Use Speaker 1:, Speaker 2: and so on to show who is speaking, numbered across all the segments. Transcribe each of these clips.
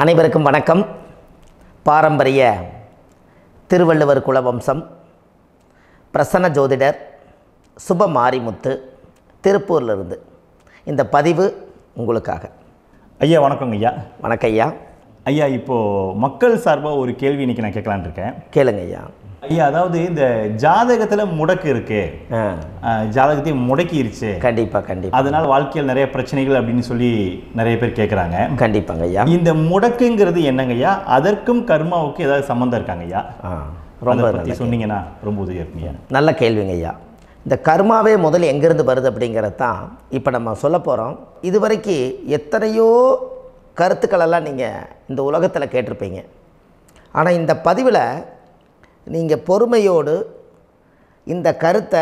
Speaker 1: அனைவருக்கும் வணக்கம். பாரம்பரிய திருவள்ளுவர் குலவம்சம் பிரசன்ன ஜோதிடர் சுப மாரிமுத்து திருப்பூரிலிருந்து இந்த பதிவு உங்களுக்காக.
Speaker 2: ஐயா வணக்கங்க ஐயா.
Speaker 1: வணக்கம் ஐயா.
Speaker 2: ஐயா இப்போது மக்கள் சார்பாக ஒரு கேள்வி இன்றைக்கி நான் கேட்கலான்னு இருக்கேன்.
Speaker 1: கேளுங்க ஐயா.
Speaker 2: ஐயா அதாவது இந்த ஜாதகத்தில் முடக்கு இருக்கு, ஜாதகத்தையும் முடக்கிருச்சு,
Speaker 1: கண்டிப்பாக
Speaker 2: அதனால் வாழ்க்கையில் நிறைய பிரச்சனைகள் அப்படின்னு சொல்லி நிறைய பேர் கேட்குறாங்க.
Speaker 1: கண்டிப்பாங்க ஐயா.
Speaker 2: இந்த முடக்குங்கிறது என்னங்க ஐயா? அதற்கும் கர்மாவுக்கு ஏதாவது சம்மந்தம் இருக்காங்க ஐயா? ரொம்ப பற்றி சொன்னீங்கன்னா ரொம்ப உதவியாக இருக்குங்க.
Speaker 1: நல்ல கேள்விங்க ஐயா. இந்த கர்மாவே முதல் எங்கேருந்து வருது அப்படிங்கிறது தான் இப்போ நம்ம சொல்ல போகிறோம். இது வரைக்கும் எத்தனையோ கருத்துக்களெல்லாம் நீங்கள் இந்த உலகத்தில் கேட்டிருப்பீங்க. ஆனால் இந்த பதிவில் நீங்கள் பொறுமையோடு இந்த கருத்தை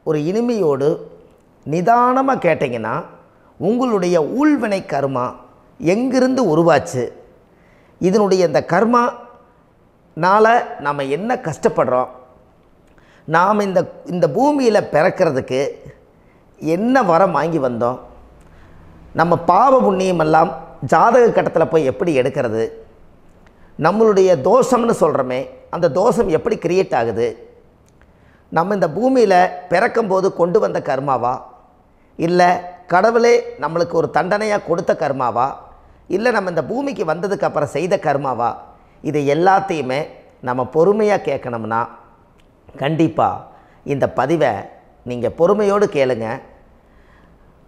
Speaker 1: ஒரு இனிமையோடு நிதானமாக கேட்டிங்கன்னா உங்களுடைய ஊழ்வினை கர்மா எங்கிருந்து உருவாச்சு, இதனுடைய இந்த கர்மானால் நாம் என்ன கஷ்டப்படுறோம், நாம் இந்த பூமியில் பிறக்கிறதுக்கு என்ன வரம் வாங்கி வந்தோம், நம்ம பாவ புண்ணியமெல்லாம் ஜாதக கட்டத்தில் போய் எப்படி எடுக்கிறது, நம்மளுடைய தோஷம்னு சொல்கிறோமே அந்த தோஷம் எப்படி கிரியேட் ஆகுது, நம்ம இந்த பூமியில் பிறக்கும்போது கொண்டு வந்த கர்மாவா, இல்லை கடவுளே நம்மளுக்கு ஒரு தண்டனையாக கொடுத்த கர்மாவா, இல்லை நம்ம இந்த பூமிக்கு வந்ததுக்கு அப்புறம் செய்த கர்மாவா, இது எல்லாத்தையுமே நம்ம பொறுமையாக கேட்கணும்னா கண்டிப்பாக இந்த பதிவை நீங்கள் பொறுமையோடு கேளுங்க.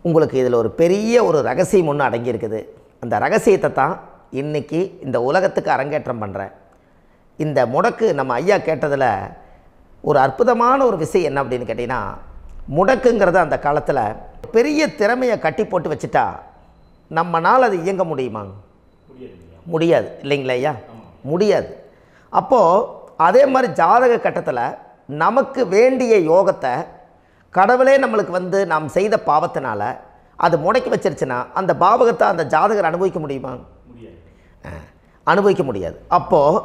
Speaker 1: உங்களுக்கு இதில் ஒரு பெரிய ஒரு ரகசியம் ஒன்று அடங்கியிருக்குது. அந்த ரகசியத்தை தான் இன்றைக்கி இந்த உலகத்துக்கு அரங்கேற்றம் பண்ணுறேன். இந்த முடக்கு நம்ம ஐயா கேட்டதில் ஒரு அற்புதமான ஒரு விஷயம் என்ன அப்படின்னு கேட்டிங்கன்னா, முடக்குங்கிறது அந்த காலத்தில் பெரிய திறமையை கட்டி போட்டு வச்சுட்டா நம்மனால் அது இயங்க முடியுமா? முடியாது இல்லைங்களா ஐயா? முடியாது. அப்போது அதே மாதிரி ஜாதக கட்டத்தில் நமக்கு வேண்டிய யோகத்தை கடவுளே நம்மளுக்கு நாம் செய்த பாவத்தினால அது முடக்கி வச்சிருச்சுன்னா அந்த பாவகத்தை அந்த ஜாதகர் அனுபவிக்க முடியுமா? அனுபவிக்க முடியாது. அப்போது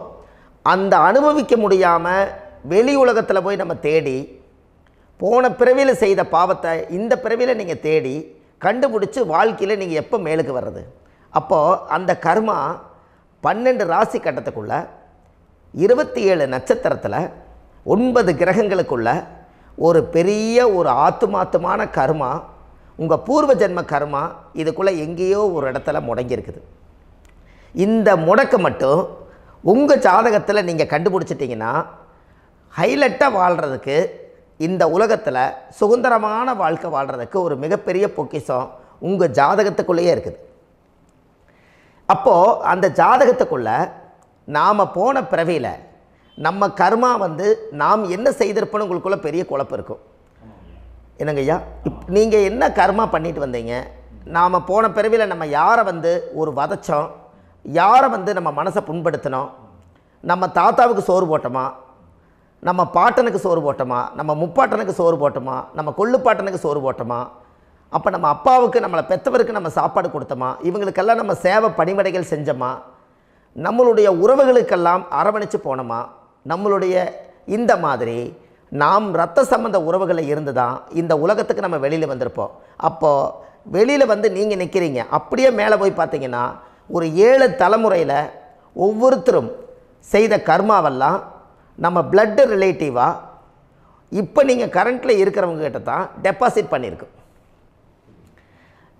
Speaker 1: அந்த அனுபவிக்க முடியாமல் வெளி உலகத்தில் போய் நம்ம தேடி போன பிறவியில் செய்த பாவத்தை இந்த பிறவியில் நீங்கள் தேடி கண்டுபிடிச்சி வாழ்க்கையில் நீங்கள் எப்போ மேலுக்கு வர்றது? அப்போது அந்த கர்மா 12 ராசி கட்டத்துக்குள்ள 27 நட்சத்திரத்தில் 9 கிரகங்களுக்குள்ள ஒரு பெரிய ஒரு ஆத்துமாத்துமான கர்மா, உங்கள் பூர்வ ஜென்ம கர்மா இதுக்குள்ளே எங்கேயோ ஒரு இடத்துல முடங்கியிருக்குது. இந்த முடக்கை மட்டும் உங்கள் ஜாதகத்தில் நீங்கள் கண்டுபிடிச்சிட்டிங்கன்னா ஹைலைட்டாக வாழ்கிறதுக்கு, இந்த உலகத்தில் சுதந்திரமான வாழ்க்கை வாழ்கிறதுக்கு ஒரு மிகப்பெரிய பொக்கிஷம் உங்கள் ஜாதகத்துக்குள்ளேயே இருக்குது. அப்போது அந்த ஜாதகத்துக்குள்ளே நாம் போன பிறவியில் நம்ம கர்மா நாம் என்ன செய்திருப்போன்னு உங்களுக்குள்ளே பெரிய குழப்பம் இருக்கும். என்னங்க ஐயா, நீங்கள் என்ன கர்மா பண்ணிட்டு வந்தீங்க, நாம் போன பிறவியில் நம்ம யாரை ஒரு வதச்சோம், யாரை நம்ம மனசை புண்படுத்தினோம், நம்ம தாத்தாவுக்கு சோறு போட்டோமா, நம்ம பாட்டனுக்கு சோறு போட்டோமா, நம்ம முப்பாட்டனுக்கு சோறு போட்டோமா, நம்ம கொள்ளுப்பாட்டனுக்கு சோறு போட்டோமா, அப்போ நம்ம அப்பாவுக்கு நம்மளை பெற்றவருக்கு நம்ம சாப்பாடு கொடுத்தோமா, இவங்களுக்கெல்லாம் நம்ம சேவை பணிவிடைகள் செஞ்சோமா, நம்மளுடைய உறவுகளுக்கெல்லாம் அரவணைச்சு போனோமா, நம்மளுடைய இந்த மாதிரி நாம் இரத்த சம்பந்த உறவுகளில் இருந்து தான் இந்த உலகத்துக்கு நம்ம வெளியில் வந்திருப்போம். அப்போது வெளியில் நீங்கள் நிற்கிறீங்க, அப்படியே மேலே போய் பார்த்தீங்கன்னா ஒரு 7 தலைமுறையில் ஒவ்வொருத்தரும் செய்த கர்மாவெல்லாம் நம்ம பிளட்டு ரிலேட்டிவாக இப்போ நீங்கள் கரண்ட்டில் இருக்கிறவங்ககிட்ட தான் டெபாசிட் பண்ணியிருக்கோம்.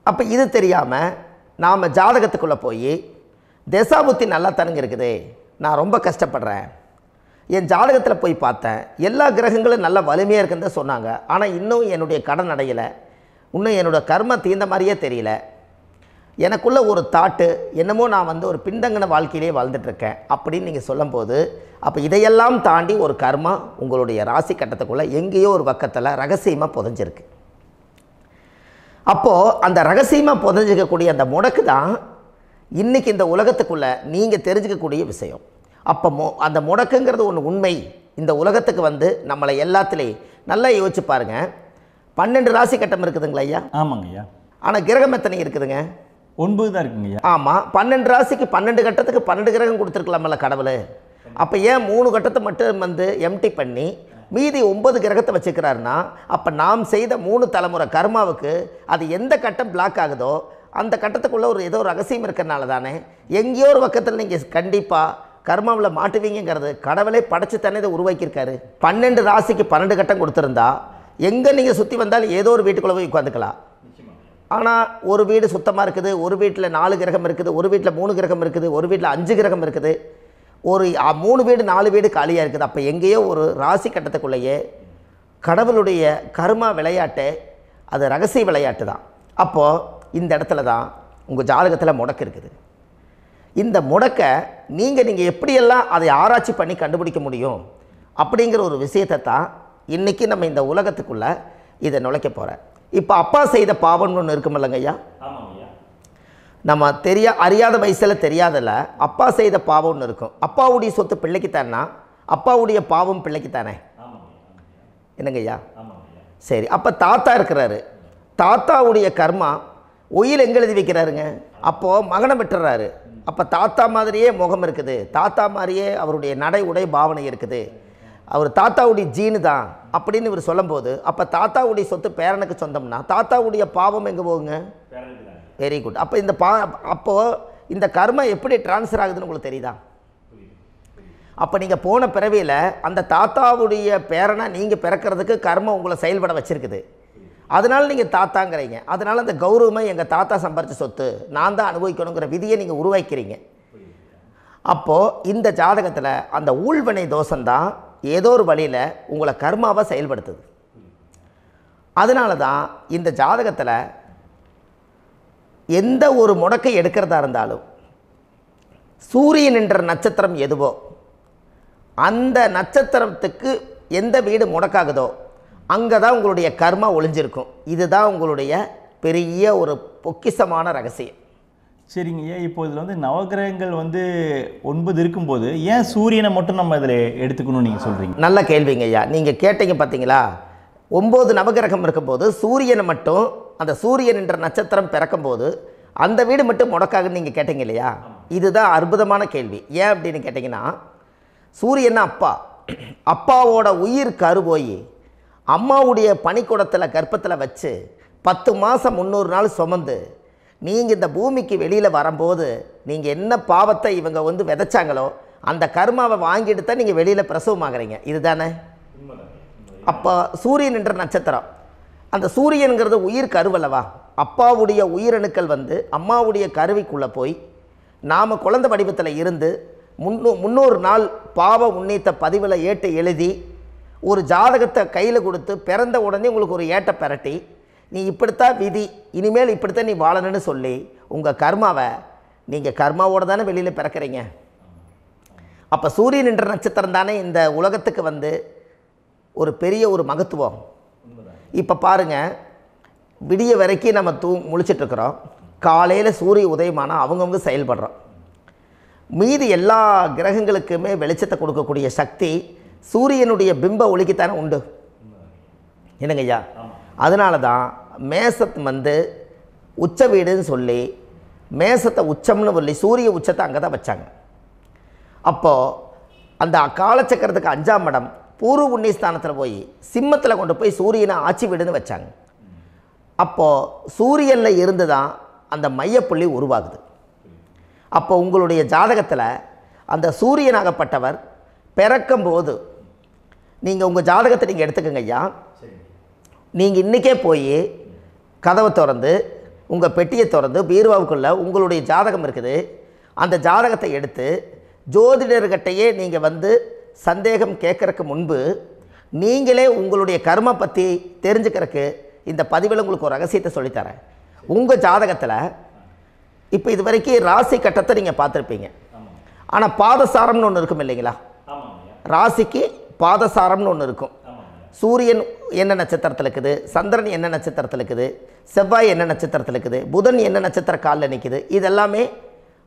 Speaker 1: அப்போ இது தெரியாமல் நாம் ஜாதகத்துக்குள்ளே போய் தசாபுத்தி நல்லா தனுங்க இருக்குது, நான் ரொம்ப கஷ்டப்படுறேன், என் ஜாதகத்தில் போய் பார்த்தேன் எல்லா கிரகங்களும் நல்ல வலிமையாக இருக்குன்னு சொன்னாங்க, ஆனால் இன்னும் என்னுடைய கடன் அடையலை, இன்னும் என்னோடய கர்ம தீர்ந்த மாதிரியே தெரியல, எனக்குள்ள ஒரு தாட்டு என்னமோ நான் ஒரு பின்தங்கின வாழ்க்கையிலே வாழ்ந்துட்டுருக்கேன் அப்படின்னு நீங்கள் சொல்லும்போது, அப்போ இதையெல்லாம் தாண்டி ஒரு கர்மா உங்களுடைய ராசி கட்டத்துக்குள்ளே எங்கேயோ ஒரு பக்கத்தில் ரகசியமாக புதைஞ்சிருக்கு. அப்போது அந்த ரகசியமாக புதைஞ்சிக்கக்கூடிய அந்த முடக்கு தான் இன்றைக்கி இந்த உலகத்துக்குள்ளே நீங்கள் தெரிஞ்சுக்கக்கூடிய விஷயம். அப்போ அந்த முடக்குங்கிறது ஒன்று உண்மை. இந்த உலகத்துக்கு நம்மளை எல்லாத்துலேயும் நல்லா யோசிச்சு பாருங்கள். 12 ராசி கட்டம் இருக்குதுங்களா ஐயா?
Speaker 2: ஆமாங்க ஐயா.
Speaker 1: ஆனால் கிரகம் எத்தனை இருக்குதுங்க?
Speaker 2: 9 தான் இருக்குங்க ஐயா.
Speaker 1: ஆமாம், 12 ராசிக்கு 12 கட்டத்துக்கு 12 கிரகம் கொடுத்துருக்கலாமல்ல கடவுள். அப்போ ஏன் 3 கட்டத்தை மட்டும் எம்டி பண்ணி மீதி 9 கிரகத்தை வச்சுக்கிறாருன்னா, அப்போ நாம் செய்த 3 தலைமுறை கர்மாவுக்கு அது எந்த கட்டம் பிளாக் ஆகுதோ அந்த கட்டத்துக்குள்ளே ஏதோ ஒரு ரகசியம் இருக்கிறனால தானே எங்கேயோ ஒரு பக்கத்தில் நீங்கள் கண்டிப்பாக கர்மாவில் மாட்டுவீங்கிறது கடவுளே படைச்சு தானே இதை உருவாக்கியிருக்காரு. 12 ராசிக்கு 12 கட்டம் கொடுத்துருந்தா எங்கே நீங்கள் சுற்றி வந்தாலும் ஏதோ ஒரு வீட்டுக்குள்ளே போய் உட்காந்துக்கலாம். ஆனால் ஒரு வீடு சுத்தமாக இருக்குது, ஒரு வீட்டில் 4 கிரகம் இருக்குது, ஒரு வீட்டில் 3 கிரகம் இருக்குது, ஒரு வீட்டில் 5 கிரகம் இருக்குது, ஒரு 3 வீடு 4 வீடு காலியாக இருக்குது. அப்போ எங்கேயோ ஒரு ராசி கட்டத்துக்குள்ளேயே கடவுளுடைய கர்மா விளையாட்டு, அது ரகசிய விளையாட்டு தான். அப்போது இந்த இடத்துல தான் உங்கள் ஜாதகத்தில் முடக்கு இருக்குது. இந்த முடக்கை நீங்கள் எப்படியெல்லாம் அதை ஆராய்ச்சி பண்ணி கண்டுபிடிக்க முடியும் அப்படிங்கிற ஒரு விஷயத்தை தான் இன்றைக்கி நம்ம இந்த உலகத்துக்குள்ளே இதை நுழைக்க போகிறேன். இப்போ அப்பா செய்த பாவம்னு ஒன்று இருக்குமில்லங்க ஐயா, நம்ம அறியாத வயசில் தெரியாதில்ல, அப்பா செய்த பாவம் ஒன்று இருக்கும். அப்பாவுடைய சொத்து பிள்ளைக்குத்தானா, அப்பாவுடைய பாவம் பிள்ளைக்குத்தானே, என்னங்க ஐயா? சரி, அப்போ தாத்தா இருக்கிறாரு, தாத்தாவுடைய கர்மா உயில் எங்கே எழுதி வைக்கிறாருங்க? அப்போது மகனை விட்டுறாரு. அப்போ தாத்தா மாதிரியே முகம் இருக்குது, தாத்தா மாதிரியே அவருடைய நடை உடை பாவனை இருக்குது, அவர் தாத்தாவுடைய ஜீனு தான் அப்படின்னு இவர் சொல்லும்போது, அப்போ தாத்தாவுடைய சொத்து பேரனுக்கு சொந்தம்னா தாத்தாவுடைய பாவம் எங்கே போகுங்க? Very good. அப்போ அப்போது இந்த கர்மா எப்படி டிரான்ஸ்ஃபர் ஆகுதுன்னு உங்களுக்கு தெரியுதா? அப்போ நீங்கள் போன பிறவியில் அந்த தாத்தாவுடைய பேரனை நீங்கள் பிறக்கிறதுக்கு கர்மம் உங்களை செயல்பட வச்சுருக்குது. அதனால் நீங்கள் தாத்தாங்கிறீங்க. அதனால் அந்த கௌரவமை எங்கள் தாத்தா சம்பாரித்த சொத்து நான் தான் அனுபவிக்கணுங்கிற விதியை நீங்கள் உருவாக்கிறீங்க. அப்போது இந்த ஜாதகத்தில் அந்த ஊழ்வினை தோஷந்தான் ஏதோ ஒரு வழியில் உங்களை கர்மாவை செயல்படுத்துது. அதனால தான் இந்த ஜாதகத்தில் எந்த ஒரு முடக்கை எடுக்கிறதா இருந்தாலும் சூரியன் என்ற நட்சத்திரம் எதுவோ அந்த நட்சத்திரத்துக்கு எந்த வீடு முடக்காகுதோ அங்கே தான் உங்களுடைய கர்மா ஒளிஞ்சிருக்கும். இதுதான் உங்களுடைய பெரிய ஒரு பொக்கிஷமான ரகசியம்.
Speaker 2: சரிங்க ஐயா, இப்போ இதில் நவகிரகங்கள் 9 இருக்கும்போது ஏன் சூரியனை மட்டும் நம்ம இதில் எடுத்துக்கணும்னு நீங்கள் சொல்கிறீங்க?
Speaker 1: நல்ல கேள்விங்க ஐயா. நீங்கள் கேட்டீங்க பார்த்தீங்களா, 9 நவகிரகம் இருக்கும்போது சூரியனை மட்டும், அந்த சூரியன் என்ற நட்சத்திரம் பிறக்கும்போது அந்த வீடு மட்டும் முடக்காகுன்னு நீங்கள் கேட்டீங்க இல்லையா? இதுதான் அற்புதமான கேள்வி. ஏன் அப்படின்னு கேட்டிங்கன்னா, சூரியன்னா அப்பா, அப்பாவோட உயிர் கரு போய் அம்மாவுடைய பனிக்கூடத்தில் கர்ப்பத்தில் வச்சு 10 மாதம் 300 நாள் சுமந்து நீங்கள் இந்த பூமிக்கு வெளியில் வரும்போது நீங்கள் என்ன பாவத்தை இவங்க விதைச்சாங்களோ அந்த கர்மாவை வாங்கிட்டு தான் நீங்கள் வெளியில் பிரசவமாகறீங்க. இதுதானே? அப்போ சூரியன் என்ற நட்சத்திரம், அந்த சூரியனுங்கிறது உயிர் கருவல்லவா, அப்பாவுடைய உயிரணுக்கள் அம்மாவுடைய கருவிக்குள்ளே போய் நாம் குழந்தை வடிவத்தில் இருந்து 300 நாள் பாவ உன்னித்த பதிவில் ஏட்டை எழுதி ஒரு ஜாதகத்தை கையில் கொடுத்து பிறந்த உடனே உங்களுக்கு ஒரு ஏட்டை பெரட்டி நீ இப்படித்தான் விதி, இனிமேல் இப்படித்தான் நீ வாழணும்னு சொல்லி உங்கள் கர்மாவை நீங்கள் கர்மாவோடு தானே வெளியில் பிறக்கிறீங்க. அப்போ சூரியன் என்ற நட்சத்திரம் தானே இந்த உலகத்துக்கு ஒரு பெரிய ஒரு மகத்துவம். இப்போ பாருங்கள், விடிய வரைக்கும் நம்ம முழிச்சிட்ருக்குறோம், காலையில் சூரிய உதயமானால் அவங்கவுங்க செயல்படுறோம். மீதி எல்லா கிரகங்களுக்குமே வெளிச்சத்தை கொடுக்கக்கூடிய சக்தி சூரியனுடைய பிம்ப ஒளிக்குத்தானே உண்டு, என்னங்க ஐயா? அதனால தான் மேசத்து உச்ச வீடுன்னு சொல்லி மேசத்தை உச்சம்னு சொல்லி சூரிய உச்சத்தை அங்கே தான் வச்சாங்க. அப்போது அந்த காலச்சக்கரத்துக்கு 5ஆம் இடம் பூர்வ புண்ணியஸ்தானத்தில் போய் சிம்மத்தில் கொண்டு போய் சூரியனை ஆட்சி வீடுன்னு வச்சாங்க. அப்போது சூரியனில் இருந்து தான் அந்த மையப்புள்ளி உருவாகுது. அப்போ உங்களுடைய ஜாதகத்தில் அந்த சூரியனாகப்பட்டவர் பிறக்கும்போது நீங்கள் உங்கள் ஜாதகத்தை நீங்கள் எடுத்துக்கங்க ஐயா. நீங்கள் இன்றைக்கே போய் கதவை திறந்து உங்கள் பெட்டியை திறந்து பீர்வாவுக்குள்ளே உங்களுடைய ஜாதகம் இருக்குது, அந்த ஜாதகத்தை எடுத்து ஜோதிடர்கிட்டையே நீங்கள் சந்தேகம் கேட்குறக்கு முன்பு நீங்களே உங்களுடைய கர்ம பற்றி தெரிஞ்சுக்கிறதுக்கு இந்த பதிவில் உங்களுக்கு ஒரு ரகசியத்தை சொல்லித்தரேன். உங்கள் ஜாதகத்தில் இப்போ இது வரைக்கும் ராசி கட்டத்தை நீங்கள் பார்த்துருப்பீங்க, ஆனால் பாதசாரம்னு ஒன்று இருக்கும் இல்லைங்களா? ராசிக்கு பாதசாரம்னு ஒன்று இருக்கும். சூரியன் என்ன நட்சத்திரத்தில் இருக்குது, சந்திரன் என்ன நட்சத்திரத்தில் இருக்குது, செவ்வாய் என்ன நட்சத்திரத்தில் இருக்குது, புதன் என்ன நட்சத்திர காலில் நிற்குது, இதெல்லாமே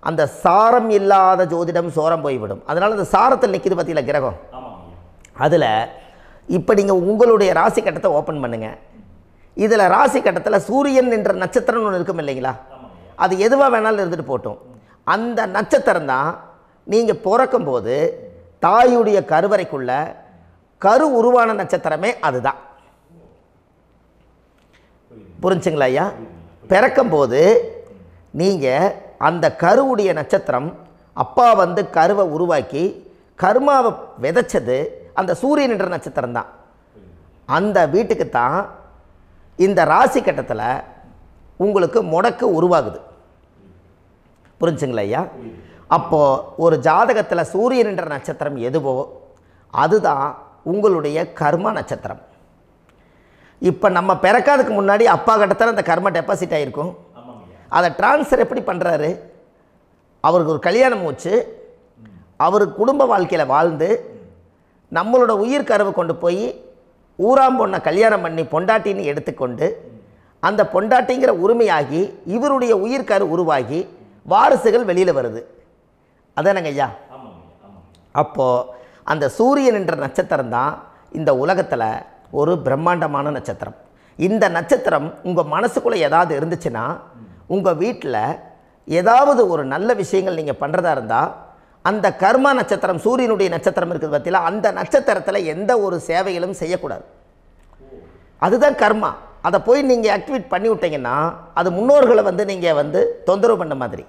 Speaker 1: அந்த சாரம் இல்லாத ஜோதிடம் சோரம் போய்விடும். அதனால் அந்த சாரத்தில் நிற்கிது பார்த்தீங்களா கிரகம், அதில் இப்போ நீங்கள் உங்களுடைய ராசி கட்டத்தை ஓப்பன் பண்ணுங்கள். இதில் ராசி கட்டத்தில் சூரியன் என்ற நட்சத்திரம்னு ஒன்று இருக்கும் இல்லைங்களா? அது எதுவாக வேணாலும் இருந்துட்டு போட்டோம். அந்த நட்சத்திரம் தான் நீங்கள் பிறக்கும்போது தாயுடைய கருவறைக்குள்ள கரு உருவான நட்சத்திரமே அதுதான். புரிஞ்சுங்களா ஐயா? பிறக்கும்போது நீங்கள் அந்த கருவுடைய நட்சத்திரம் அப்பா வந்து கருவை உருவாக்கி கர்மாவை விதைச்சது அந்த சூரியன் என்ற நட்சத்திரம் தான். அந்த வீட்டுக்கு தான் இந்த ராசி கட்டத்தில் உங்களுக்கு முடக்கு உருவாகுது. புரிஞ்சுங்களா ஐயா? அப்போது ஒரு ஜாதகத்தில் சூரியன் என்ற நட்சத்திரம் எதுவோ அதுதான் உங்களுடைய கர்ம நட்சத்திரம். இப்போ நம்ம பிறக்காதுக்கு முன்னாடி அப்பா கட்டத்தில் அந்த கர்ம டெபாசிட் ஆகிருக்கும். அதை ட்ரான்ஸ்ஃபர் எப்படி பண்ணுறாரு? அவருக்கு ஒரு கல்யாணம் மூச்சு, அவர் குடும்ப வாழ்க்கையில் வாழ்ந்து நம்மளோட உயிர் கருவை கொண்டு போய் ஊராம் பொண்ணை கல்யாணம் பண்ணி பொண்டாட்டின்னு எடுத்துக்கொண்டு அந்த பொண்டாட்டிங்கிற உரிமையாகி இவருடைய உயிர் கரு உருவாகி வாரிசுகள் வெளியில் வருது. அதானங்க ஐயா? அப்போது அந்த சூரியன் என்ற நட்சத்திரம் தான் இந்த உலகத்தில் ஒரு பிரம்மாண்டமான நட்சத்திரம். இந்த நட்சத்திரம் உங்கள் மனசுக்குள்ளே ஏதாவது இருந்துச்சுன்னா உங்கள் வீட்டில் ஏதாவது ஒரு நல்ல விஷயங்கள் நீங்கள் பண்ணுறதா இருந்தால் அந்த கர்மா நட்சத்திரம் சூரியனுடைய நட்சத்திரம் இருக்குது பார்த்தீங்களா, அந்த நட்சத்திரத்தில் எந்த ஒரு சேவைகளும் செய்யக்கூடாது. அதுதான் கர்மா. அதை போய் நீங்கள் ஆக்டிவேட் பண்ணி விட்டீங்கன்னா அது முன்னோர்களை வந்து நீங்கள் வந்து தொந்தரவு பண்ண மாதிரி.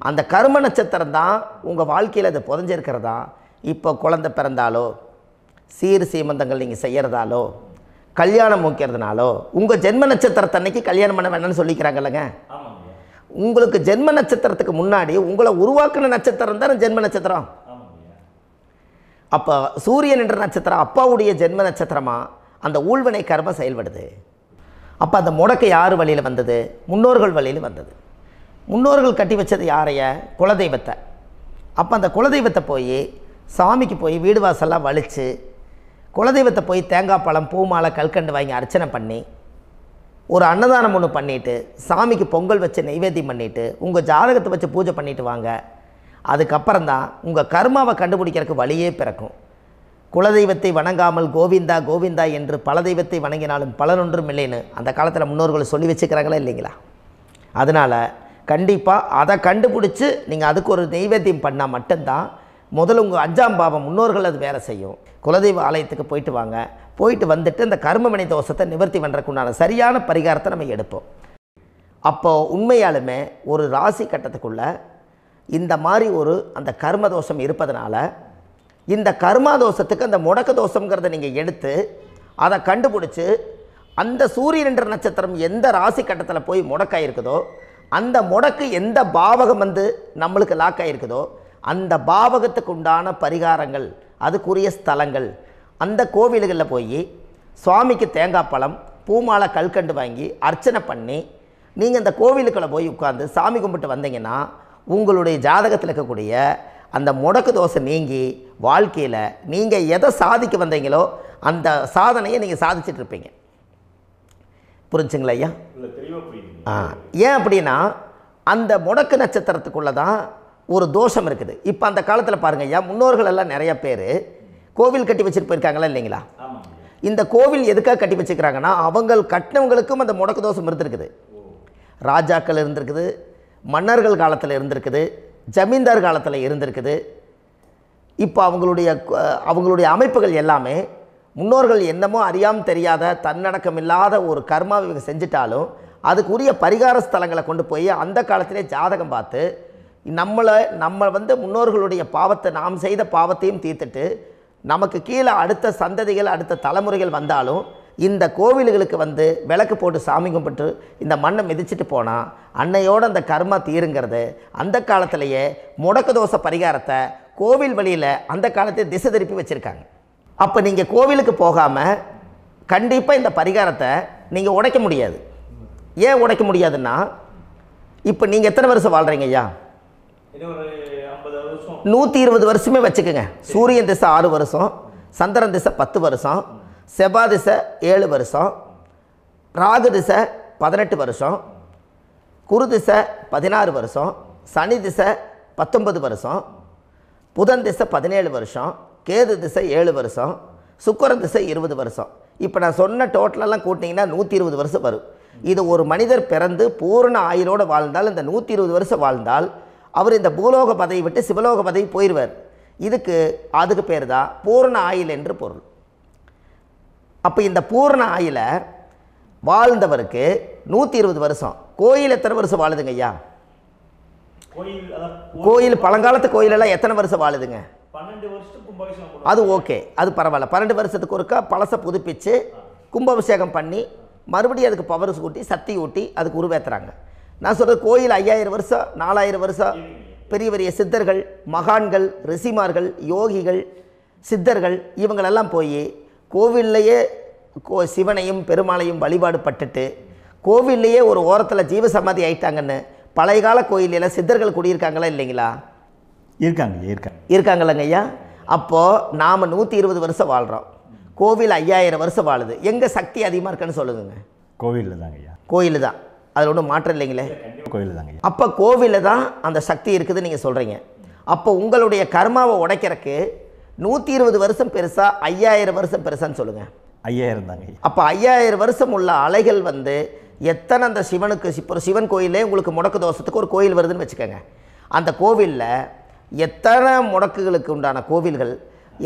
Speaker 1: அந்த கர்ம நட்சத்திரம் தான் உங்கள் வாழ்க்கையில் அது புதஞ்சிருக்கிறதா. இப்போ குழந்தை பிறந்தாலோ சீர் சீமந்தங்கள் நீங்கள் செய்கிறதாலோ கல்யாணம் முக்கிறதுனாலோ உங்கள் ஜென்ம நட்சத்திரத்தன்னைக்கு கல்யாணம் பண்ண வேணாம்னு சொல்லிக்கிறாங்கல்லங்க. உங்களுக்கு ஜென்ம நட்சத்திரத்துக்கு முன்னாடி உங்களை உருவாக்குன நட்சத்திரம் தான் ஜென்ம நட்சத்திரம். அப்போ சூரியன் என்ற நட்சத்திரம் அப்பாவுடைய ஜென்ம நட்சத்திரமாக அந்த ஊழ்வினை கர்மம் செயல்படுது. அப்போ அந்த முடக்கு யார் வழியில் வந்தது? முன்னோர்கள் வழியில் வந்தது. முன்னோர்கள் கட்டி வச்சது யாரைய? குலதெய்வத்தை. அப்போ அந்த குலதெய்வத்தை போய் சாமிக்கு போய் வீடு வாசல்லாம் வலித்து குலதெய்வத்தை போய் தேங்காய் பழம் பூ மாலை கல்கண்டு வாங்கி அர்ச்சனை பண்ணி ஒரு அன்னதானம் ஒன்று பண்ணிவிட்டு சாமிக்கு பொங்கல் வச்சு நைவேத்தியம் பண்ணிவிட்டு உங்கள் ஜாதகத்தை வச்சு பூஜை பண்ணிவிட்டு வாங்க. அதுக்கப்புறம் தான் உங்கள் கர்மாவை கண்டுபிடிக்கிறதுக்கு வழியே பிறக்கும். குலதெய்வத்தை வணங்காமல் கோவிந்தா கோவிந்தா என்று பல தெய்வத்தை வணங்கினாலும் பலனொன்றும் இல்லைன்னு அந்த காலத்தில் முன்னோர்கள் சொல்லி வச்சுக்கிறாங்களா இல்லைங்களா? அதனால் கண்டிப்பாக அதை கண்டுபிடிச்சி நீங்கள் அதுக்கு ஒரு நைவேத்தியம் பண்ணால் மட்டும்தான் முதல்ல உங்கள் 5ஆம் பாவம் முன்னோர்கள் அது வேலை செய்யும். குலதெய்வ ஆலயத்துக்கு போயிட்டு வாங்க. போயிட்டு வந்துட்டு இந்த கர்மவினை தோஷத்தை நிவர்த்தி பண்ணுறதுக்குண்டான சரியான பரிகாரத்தை நம்ம எடுப்போம். அப்போது உண்மையாலுமே ஒரு ராசி கட்டத்துக்குள்ளே இந்த மாதிரி ஒரு அந்த கர்ம தோஷம் இருப்பதனால இந்த கர்மா தோஷத்துக்கு அந்த முடக்க தோஷங்கிறத நீங்கள் எடுத்து அதை கண்டுபிடிச்சி அந்த சூரியன் என்ற நட்சத்திரம் எந்த ராசி கட்டத்தில் போய் முடக்காயிருக்குதோ அந்த முடக்கு எந்த பாவகம் வந்து நம்மளுக்கு லாக் ஆகிருக்குதோ அந்த பாவகத்துக்கு உண்டான பரிகாரங்கள் அதுக்குரிய ஸ்தலங்கள் அந்த கோவில்களில் போய் சுவாமிக்கு தேங்காய் பழம் பூமாலை கல்கண்டு வாங்கி அர்ச்சனை பண்ணி நீங்கள் அந்த கோவிலுக்குள்ளே போய் உட்காந்து சாமி கும்பிட்டு வந்தீங்கன்னா உங்களுடைய ஜாதகத்தில் இருக்கக்கூடிய அந்த முடக்கு தோசை நீங்கி வாழ்க்கையில் நீங்கள் எதை சாதிக்க வந்தீங்களோ அந்த சாதனையை நீங்கள் சாதிச்சிட்ருப்பீங்க. புரிஞ்சுங்களா ஐயா? ஏன் அப்படின்னா அந்த முடக்கு நட்சத்திரத்துக்குள்ளே தான் ஒரு தோஷம் இருக்குது. இப்போ அந்த காலத்தில் பாருங்கள் ஐயா, முன்னோர்கள் எல்லாம் நிறைய பேர் கோவில் கட்டி வச்சுட்டு போயிருக்காங்களா இல்லைங்களா? இந்த கோவில் எதுக்காக கட்டி வச்சுக்கிறாங்கன்னா அவங்க கட்டினவங்களுக்கும் அந்த முடக்கு தோஷம் இருந்திருக்குது. ராஜாக்கள் இருந்திருக்குது, மன்னர்கள் காலத்தில் இருந்திருக்குது, ஜமீன்தார் காலத்தில் இருந்திருக்குது. இப்போ அவங்களுடைய அமைப்புகள் எல்லாமே முன்னோர்கள் என்னமோ அறியாமல் தெரியாத தன்னடக்கம் இல்லாத ஒரு கர்மாவை இவங்க செஞ்சிட்டாலும் அதுக்குரிய பரிகார ஸ்தலங்களை கொண்டு போய் அந்த காலத்திலே ஜாதகம் பார்த்து நம்ம வந்து முன்னோர்களுடைய பாவத்தை நாம் செய்த பாவத்தையும் தீர்த்துட்டு நமக்கு கீழே அடுத்த சந்ததிகள் அடுத்த தலைமுறைகள் வந்தாலும் இந்த கோவில்களுக்கு வந்து விளக்கு போட்டு சாமி கும்பிட்டு இந்த மண்ணை மிதிச்சிட்டு போனால் அன்னையோடு அந்த கர்மா தீருங்கிறது அந்த காலத்திலேயே முடக்கு தோசை பரிகாரத்தை கோவில் வழியில் அந்த காலத்தை திசை திருப்பி வச்சுருக்காங்க. அப்போ நீங்கள் கோவிலுக்கு போகாமல் கண்டிப்பாக இந்த பரிகாரத்தை நீங்கள் உடைக்க முடியாது. ஏன் உடைக்க முடியாதுன்னா இப்போ நீங்கள் எத்தனை வருஷம் வாழ்கிறீங்க ஐயா? 120 வருஷமே வச்சுக்கோங்க. சூரியன் திசை 6 வருஷம், சந்திரன் திசை 10 வருஷம், செவ்வாய் திசை 7 வருஷம், ராகு திசை 18 வருஷம், குரு திசை 16 வருஷம், சனி திசை 19 வருஷம், புதன் திசை 17 வருஷம், கேது திசை 7 வருஷம், சுக்கிரன் திசை 20 வருஷம். இப்போ நான் சொன்ன டோட்டலெல்லாம் கூட்டிங்கன்னா 120 வருஷம் வரும். இது ஒரு மனிதர் பிறந்து பூரண ஆயுளோடு வாழ்ந்தால் இந்த 120 வருஷம் வாழ்ந்தால் அவர் இந்த பூலோக பதவி விட்டு சிவலோக பதவி போயிடுவார். அதுக்கு பேர் தான் பூரண ஆயுள் என்று பொருள். அப்போ இந்த பூரண ஆயுளை வாழ்ந்தவருக்கு 120 வருஷம். கோயில் எத்தனை வருஷம் வாழுதுங்க ஐயா? கோயில் பழங்காலத்து கோயிலெல்லாம் எத்தனை வருஷம் வாழுதுங்க?
Speaker 2: 12 வருஷத்துக்கு கும்பாபிஷேகம்.
Speaker 1: அது ஓகே, அது பரவாயில்ல. 12 வருஷத்துக்கு ஒருக்கா பழசை புதுப்பிச்சு கும்பாபிஷேகம் பண்ணி மறுபடியும் அதுக்கு பவர் ஊட்டி சக்தி ஊட்டி அதுக்கு உருவேற்றுறாங்க. நான் சொல்கிறது கோயில் 5000 வருஷம் 4000 வருஷம் பெரிய பெரிய சித்தர்கள், மகான்கள், ரிஷிமார்கள், யோகிகள், சித்தர்கள் இவங்களெல்லாம் போய் கோவில்லையே சிவனையும் பெருமாளையும் வழிபாடு பட்டுட்டு கோவில்லையே ஒரு ஓரத்தில் ஜீவசமாதி ஆயிட்டாங்கன்னு பழைய கால கோயிலில் சித்தர்கள் குடியிருக்காங்களா இல்லைங்களா? இருக்காங்கல்லங்க ஐயா. அப்போது நாம் 120 வருஷம் வாழ்கிறோம், கோவில் 5000 வருஷம் வாழுது. எங்கே சக்தி அதிகமாக இருக்குன்னு சொல்லுங்க?
Speaker 2: கோவிலில் தாங்க ஐயா.
Speaker 1: கோயில் தான், அதில் ஒன்றும் மாற்றம் இல்லைங்களே.
Speaker 2: கோவில் தாங்க.
Speaker 1: அப்போ கோவிலில் தான் அந்த சக்தி இருக்குதுன்னு நீங்கள் சொல்கிறீங்க. அப்போ உங்களுடைய கர்மாவை உடைக்கிறதுக்கு 120 வருஷம் பெருசா 5000 வருஷம் பெருசான்னு சொல்லுங்கள்?
Speaker 2: 5000 தாங்க.
Speaker 1: அப்போ 5000 வருஷம் உள்ள அலைகள் வந்து எத்தனை அந்த சிவனுக்கு இப்போ சிவன் கோயிலே உங்களுக்கு முடக்கு தோஷத்துக்கு ஒரு கோயில் வருதுன்னு வச்சுக்கோங்க. அந்த கோவிலில் எத்தனை முடக்குகளுக்கு உண்டான கோவில்கள்,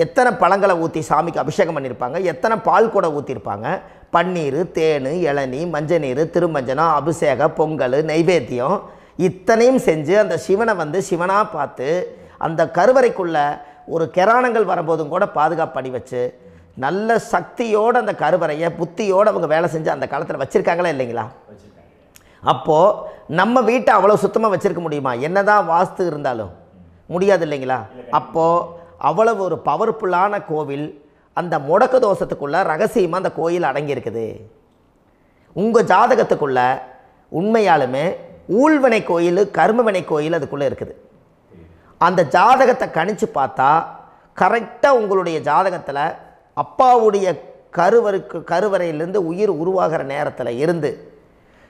Speaker 1: எத்தனை பழங்களை ஊற்றி சாமிக்கு அபிஷேகம் பண்ணியிருப்பாங்க, எத்தனை பால் கூட ஊற்றிருப்பாங்க, பன்னீர், தேன், இளநீ, மஞ்சள் நீர், திருமஞ்சனம், அபிஷேகம், பொங்கல், நைவேத்தியம் இத்தனையும் செஞ்சு அந்த சிவனை வந்து சிவனாக பார்த்து அந்த கருவறைக்குள்ள ஒரு கிராணங்கள் வரும்போதும் கூட பாதுகாப்பு பண்ணி வச்சு நல்ல சக்தியோடு அந்த கருவறையை புத்தியோடு அவங்க வேலை செஞ்சு அந்த காலத்தில் வச்சுருக்காங்களா இல்லைங்களா? அப்போது நம்ம வீட்டை அவ்வளோ சுத்தமாக வச்சுருக்க முடியுமா? என்ன தான் வாஸ்து இருந்தாலும் முடியாது இல்லைங்களா? அப்போது அவ்வளவு ஒரு பவர்ஃபுல்லான கோவில் அந்த முடக்கு தோஷத்துக்குள்ளே ரகசியமாக அந்த கோயில் அடங்கியிருக்குது. உங்கள் ஜாதகத்துக்குள்ள உண்மையாலுமே ஊழ்வினை கோயில், கர்மவினை கோயில் அதுக்குள்ளே இருக்குது. அந்த ஜாதகத்தை கணிச்சு பார்த்தா கரெக்டாக உங்களுடைய ஜாதகத்தில் அப்பாவுடைய கருவறையிலேருந்து உயிர் உருவாகிற நேரத்தில் இருந்து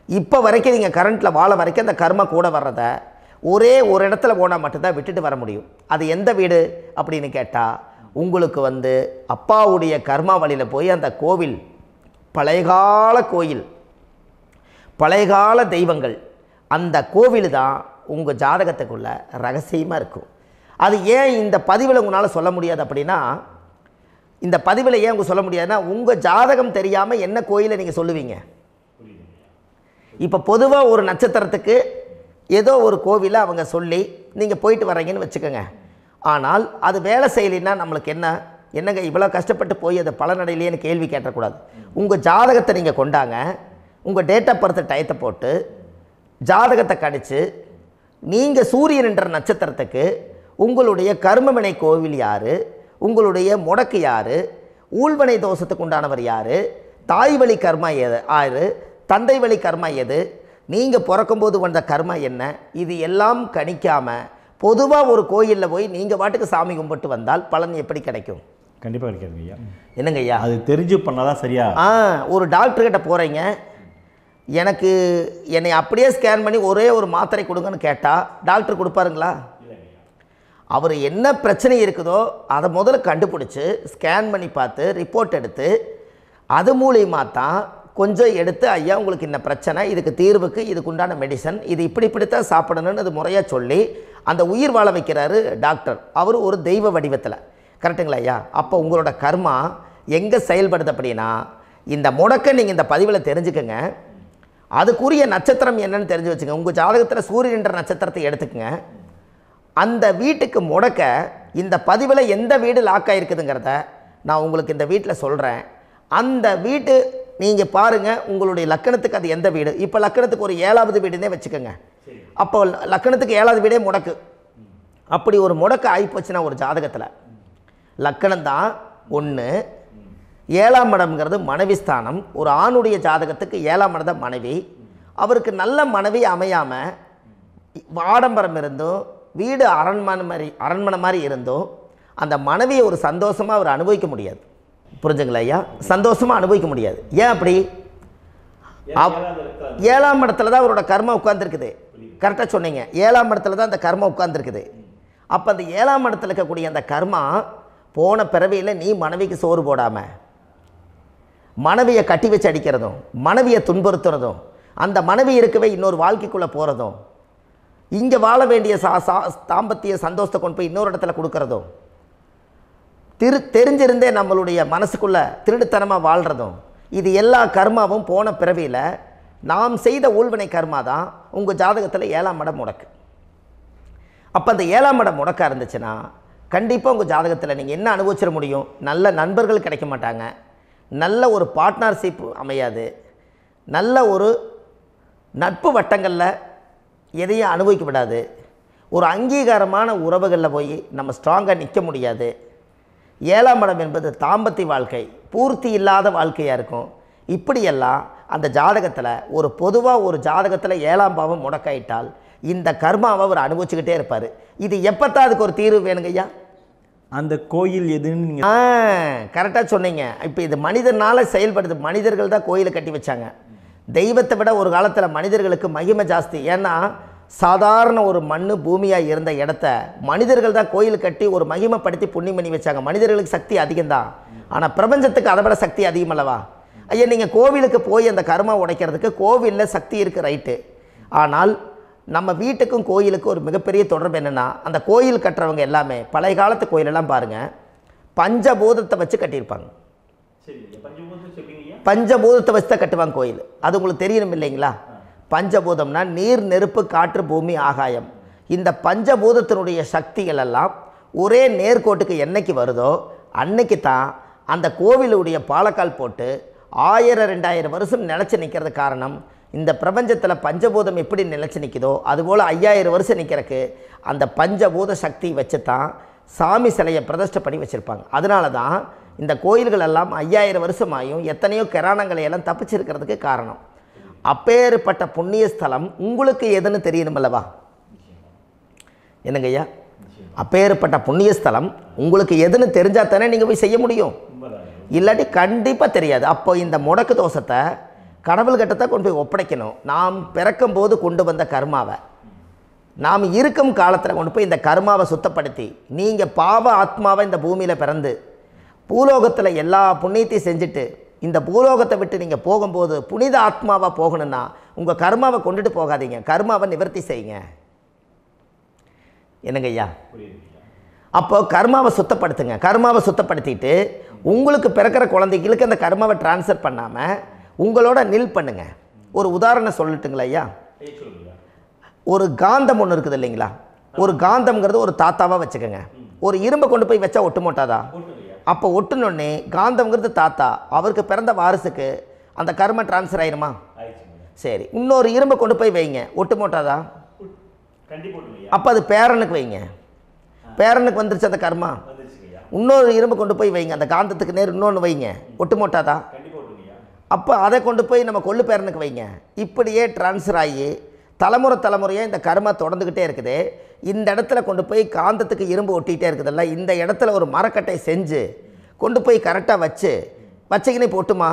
Speaker 1: இப்போ வரைக்கும் நீங்கள் கரண்ட்டில் வாழ வரைக்கும் அந்த கர்ம கூட வர்றத ஒரே ஒரு இடத்துல போனால் மட்டும்தான் விட்டுட்டு வர முடியும். அது எந்த வீடு அப்படின்னு கேட்டால் உங்களுக்கு வந்து அப்பாவுடைய கர்மா வழியில் போய் அந்த கோவில் பழையகால கோயில், பழையகால தெய்வங்கள், அந்த கோவில் தான் உங்கள் ஜாதகத்துக்குள்ள ரகசியமாக இருக்கும். அது ஏன் இந்த பதிவில் உங்களால் சொல்ல முடியாது அப்படின்னா, இந்த பதிவில் ஏன் உங்க சொல்ல முடியாதுன்னா உங்கள் ஜாதகம் தெரியாமல் என்ன கோயிலை நீங்கள் சொல்லுவீங்க? இப்போ பொதுவாக ஒரு நட்சத்திரத்துக்கு ஏதோ ஒரு கோவிலை அவங்க சொல்லி நீங்கள் போயிட்டு வரீங்கன்னு வச்சுக்கோங்க. ஆனால் அது வேலை செய்யலைன்னா நம்மளுக்கு என்னங்க இவ்வளோ கஷ்டப்பட்டு போய் அதை பலனடையிலேன்னு கேள்வி கேட்டக்கூடாது. உங்கள் ஜாதகத்தை நீங்கள் கொண்டாங்க, உங்கள் டேட் ஆஃப் பர்த் டயத்தை போட்டு ஜாதகத்தை கணிச்சு நீங்கள் சூரியன்ன்ற நட்சத்திரத்துக்கு உங்களுடைய கர்மவினை கோவில் யார், உங்களுடைய முடக்கு யார், ஊழ்வினை தோஷத்துக்கு உண்டானவர் யார், தாய் வழி கர்மா யார், தந்தை வழி கர்மா எது, நீங்கள் பிறக்கும்போது வந்த கர்மா என்ன, இது எல்லாம் கணிக்காமல் பொதுவாக ஒரு கோயிலில் போய் நீங்கள் பாட்டுக்கு சாமி கும்பிட்டு வந்தால் பலன் எப்படி கிடைக்கும்?
Speaker 2: கண்டிப்பாக கிடைக்காது ஐயா.
Speaker 1: என்னங்க ஐயா?
Speaker 2: அது தெரிஞ்சு பண்ணாதான் சரியா?
Speaker 1: ஒரு டாக்டர்கிட்ட போகிறீங்க, என்னை அப்படியே ஸ்கேன் பண்ணி ஒரே ஒரு மாத்திரை கொடுங்கன்னு கேட்டால் டாக்டர் கொடுப்பாருங்களா? அவர் என்ன பிரச்சனை இருக்குதோ அதை முதல்ல கண்டுபிடிச்சி ஸ்கேன் பண்ணி பார்த்து ரிப்போர்ட் எடுத்து அது மூலியமாக தான் கொஞ்சம் எடுத்து ஐயா உங்களுக்கு இந்த பிரச்சனை, இதுக்கு தீர்வுக்கு இதுக்கு உண்டான மெடிசன், இது இப்படித்தான் சாப்பிடணும்னு அது முறையாக சொல்லி அந்த உயிர் வாழ வைக்கிறாரு டாக்டர். அவர் ஒரு தெய்வ வடிவத்தில். கரெக்டுங்களா ஐயா? அப்போ உங்களோட கர்மா எங்கே செயல்படுது அப்படின்னா இந்த முடக்க நீங்கள் இந்த பதிவில் தெரிஞ்சுக்கங்க. அதுக்குரிய நட்சத்திரம் என்னன்னு தெரிஞ்சு வச்சுங்க. உங்கள் ஜாதகத்தில் சூரியன்ற நட்சத்திரத்தை எடுத்துக்கங்க. அந்த வீட்டுக்கு முடக்க இந்த பதிவில் எந்த வீடு லாக் ஆகிருக்குதுங்கிறத நான் உங்களுக்கு இந்த வீட்டில் சொல்கிறேன். அந்த வீட்டு நீங்கள் பாருங்கள், உங்களுடைய லக்கணத்துக்கு அது எந்த வீடு. இப்போ லக்கணத்துக்கு ஒரு 7வது வீடுன்னே வச்சுக்கோங்க. அப்போ லக்கணத்துக்கு 7வது வீடே முடக்கு. அப்படி ஒரு முடக்கு ஆகிப்போச்சுன்னா ஒரு ஜாதகத்தில் லக்கணம் தான் 1, 7ஆம் இடம்ங்கிறது மனைவி ஸ்தானம். ஒரு ஆணுடைய ஜாதகத்துக்கு 7ஆம் இடம் தான் மனைவி. அவருக்கு நல்ல மனைவி அமையாமல் ஆடம்பரம் இருந்தும் வீடு அரண்மனை மாதிரி இருந்தும் அந்த மனைவியை ஒரு சந்தோஷமாக அவர் அனுபவிக்க முடியாது. புரிஞ்சுங்களா ஐயா? சந்தோஷமாக அனுபவிக்க முடியாது. ஏன் அப்படி? 7ஆம் இடத்துல தான் அவரோட கர்மா உட்கார்ந்துருக்குது. கரெக்டாக சொன்னீங்க. 7ஆம் இடத்துல தான் அந்த கர்மா உட்கார்ந்துருக்குது. அப்போ அந்த 7ஆம் இடத்துல இருக்கக்கூடிய அந்த கர்மா போன பிறவியில் நீ மனைவிக்கு சோறு போடாமல் மனைவியை கட்டி வச்சு அடிக்கிறதும், மனைவியை துன்புறுத்துறதும், அந்த மனைவி இருக்கவே இன்னொரு வாழ்க்கைக்குள்ளே போகிறதும், இங்கே வாழ வேண்டிய தாம்பத்திய சந்தோஷத்தை கொண்டு போய் இன்னொரு இடத்துல கொடுக்கறதும், தெரிஞ்சிருந்தே நம்மளுடைய மனசுக்குள்ளே திருடுத்தனமாக வாழ்கிறதும், இது எல்லா கர்மாவும் போன பிறவியில் நாம் செய்த ஊழ்வினை கர்மா தான் உங்கள் ஜாதகத்தில் 7ஆம் இடம் முடக்கு. அப்போ அந்த 7ஆம் இடம் முடக்காக இருந்துச்சுன்னா கண்டிப்பாக உங்கள் ஜாதகத்தில் நீங்கள் என்ன அனுபவிச்சிட முடியும்? நல்ல நண்பர்கள் கிடைக்க மாட்டாங்க, நல்ல ஒரு பார்ட்னர்ஷிப் அமையாது, நல்ல ஒரு நட்பு வட்டங்களில் எதையும் அனுபவிக்க விடாது, ஒரு அங்கீகாரமான உறவுகளில் போய் நம்ம ஸ்ட்ராங்காக நிற்க முடியாது. 7ஆம் இடம் என்பது தாம்பத்திய வாழ்க்கை, பூர்த்தி இல்லாத வாழ்க்கையாக இருக்கும். இப்படியெல்லாம் அந்த ஜாதகத்தில் ஒரு பொதுவாக ஒரு ஜாதகத்தில் 7ஆம் பாவம் முடக்காயிட்டால் இந்த கர்மாவை அவர் அனுபவிச்சுக்கிட்டே இருப்பார். இது எப்போத்தான் அதுக்கு ஒரு தீர்வு வேணுங்க ஐயா?
Speaker 2: அந்த கோயில் எதுன்னு நீங்கள்
Speaker 1: கரெக்டாக சொன்னீங்க. இப்போ இது மனிதனால் செயல்படுது. மனிதர்கள் தான் கோயிலை கட்டி வச்சாங்க. தெய்வத்தை விட ஒரு காலத்தில் மனிதர்களுக்கு மகிமை ஜாஸ்தி. ஏன்னா சாதாரண ஒரு மண் பூமியாக இருந்த இடத்த மனிதர்கள் தான் கோயில் கட்டி ஒரு மகிமைப்படுத்தி புண்ணியம் பண்ணி வச்சாங்க. மனிதர்களுக்கு சக்தி அதிகம்தான், ஆனால் பிரபஞ்சத்துக்கு அதை விட சக்தி அதிகமல்லவா? ஐயா, நீங்கள் கோவிலுக்கு போய் அந்த கர்மா உடைக்கிறதுக்கு கோவிலில் சக்தி இருக்குது, ரைட்டு. ஆனால் நம்ம வீட்டுக்கும் கோயிலுக்கும் ஒரு மிகப்பெரிய தொடர்பு என்னென்னா, அந்த கோயில் கட்டுறவங்க எல்லாமே பழைய காலத்து கோயிலெல்லாம் பாருங்கள், பஞ்சபூதத்தை வச்சு கட்டியிருப்பாங்க. பஞ்சபூதத்தை வச்சு தான் கட்டுவாங்க கோயில். அது உங்களுக்கு தெரியணும் இல்லைங்களா? பஞ்சபூதம்னா நீர், நெருப்பு, காற்று, பூமி, ஆகாயம். இந்த பஞ்சபூதத்தினுடைய சக்திகள் எல்லாம் ஒரே நேர்கோட்டுக்கு என்னைக்கு வருதோ அன்னைக்கு தான் அந்த கோவிலுடைய பாலக்கால் போட்டு 1000-2000 வருஷம் நிலச்சி நிற்கிறது. காரணம், இந்த பிரபஞ்சத்தில் பஞ்சபூதம் எப்படி நிலச்சி நிற்குதோ அதுபோல் 5000 வருஷம் நிற்கிறதுக்கு அந்த பஞ்சபூத சக்தி வச்சு தான் சாமி சிலையை பிரதிஷ்டை பண்ணி வச்சுருப்பாங்க. அதனால தான் இந்த கோயில்கள் எல்லாம் 5000 வருஷமாயும் எத்தனையோ கிராணங்களை எல்லாம் தப்பிச்சிருக்கிறதுக்கு காரணம். அப்பேற்பட்ட புண்ணிய ஸ்தலம் உங்களுக்கு எதுன்னு தெரியணுமல்லவா? என்னங்க ஐயா? அப்பேற்பட்ட புண்ணிய ஸ்தலம் உங்களுக்கு எதுன்னு தெரிஞ்சால் தானே நீங்கள் போய் செய்ய முடியும், இல்லாட்டி கண்டிப்பாக தெரியாது. அப்போ இந்த முடக்கு தோஷத்தை கடவுள்கிட்ட கொண்டு போய் ஒப்படைக்கணும். நாம் பிறக்கும் போது கொண்டு வந்த கர்மாவை நாம் இருக்கும் காலத்தில் கொண்டு போய் இந்த கர்மாவை சுத்தப்படுத்தி, நீங்கள் பாவ ஆத்மாவை இந்த பூமியில் பிறந்து பூலோகத்தில் எல்லா புண்ணியத்தையும் செஞ்சுட்டு இந்த பூலோகத்தை விட்டு நீங்கள் போகும்போது புனித ஆத்மாவாக போகணுன்னா உங்கள் கர்மாவை கொண்டுட்டு போகாதீங்க, கர்மாவை நிவர்த்தி செய்யுங்க. என்னங்க ஐயா? அப்போ கர்மாவை சுத்தப்படுத்துங்க. கர்மாவை சுத்தப்படுத்திட்டு உங்களுக்கு பிறக்கிற குழந்தைகளுக்கு அந்த கர்மாவை டிரான்ஸ்ஃபர் பண்ணாமல் உங்களோட நில் பண்ணுங்க. ஒரு உதாரணம் சொல்லட்டுங்களா ஐயா? ஒரு காந்தம் ஒன்று இருக்குது இல்லைங்களா? ஒரு காந்தம்ங்கிறது ஒரு தாத்தாவாக வச்சுக்கோங்க. ஒரு இரும்பை கொண்டு போய் வச்சா ஒட்டு மாட்டாதா? அப்போ ஒட்டுனோடனே காந்தம்ங்கிறது தாத்தா, அவருக்கு பிறந்த வாரிசுக்கு அந்த கர்ம டிரான்ஸ்ஃபர் ஆயிருமா? சரி, இன்னொரு இரும்பை கொண்டு போய் வைங்க, ஒட்டு மாட்டாதா? அப்போ அது பேரனுக்கு வைங்க, பேரனுக்கு வந்துருச்சு அந்த கர்மா. இன்னொரு இரும்பு கொண்டு போய் வைங்க, அந்த காந்தத்துக்கு நேர் இன்னொன்று வைங்க, ஒட்டு மாட்டாதா? அப்போ அதை கொண்டு போய் நம்ம கொள்ளு பேரனுக்கு வைங்க. இப்படியே டிரான்ஸ்ஃபர் ஆகி தலைமுறையாக இந்த கர்மா தொடர்ந்துக்கிட்டே இருக்குது. இந்த இடத்துல கொண்டு போய் காந்தத்துக்கு இரும்பு ஒட்டிகிட்டே இருக்குதுல்ல, இந்த இடத்துல ஒரு மரக்கட்டை செஞ்சு கொண்டு போய் கரெக்டாக வச்சுக்கினே போட்டுமா?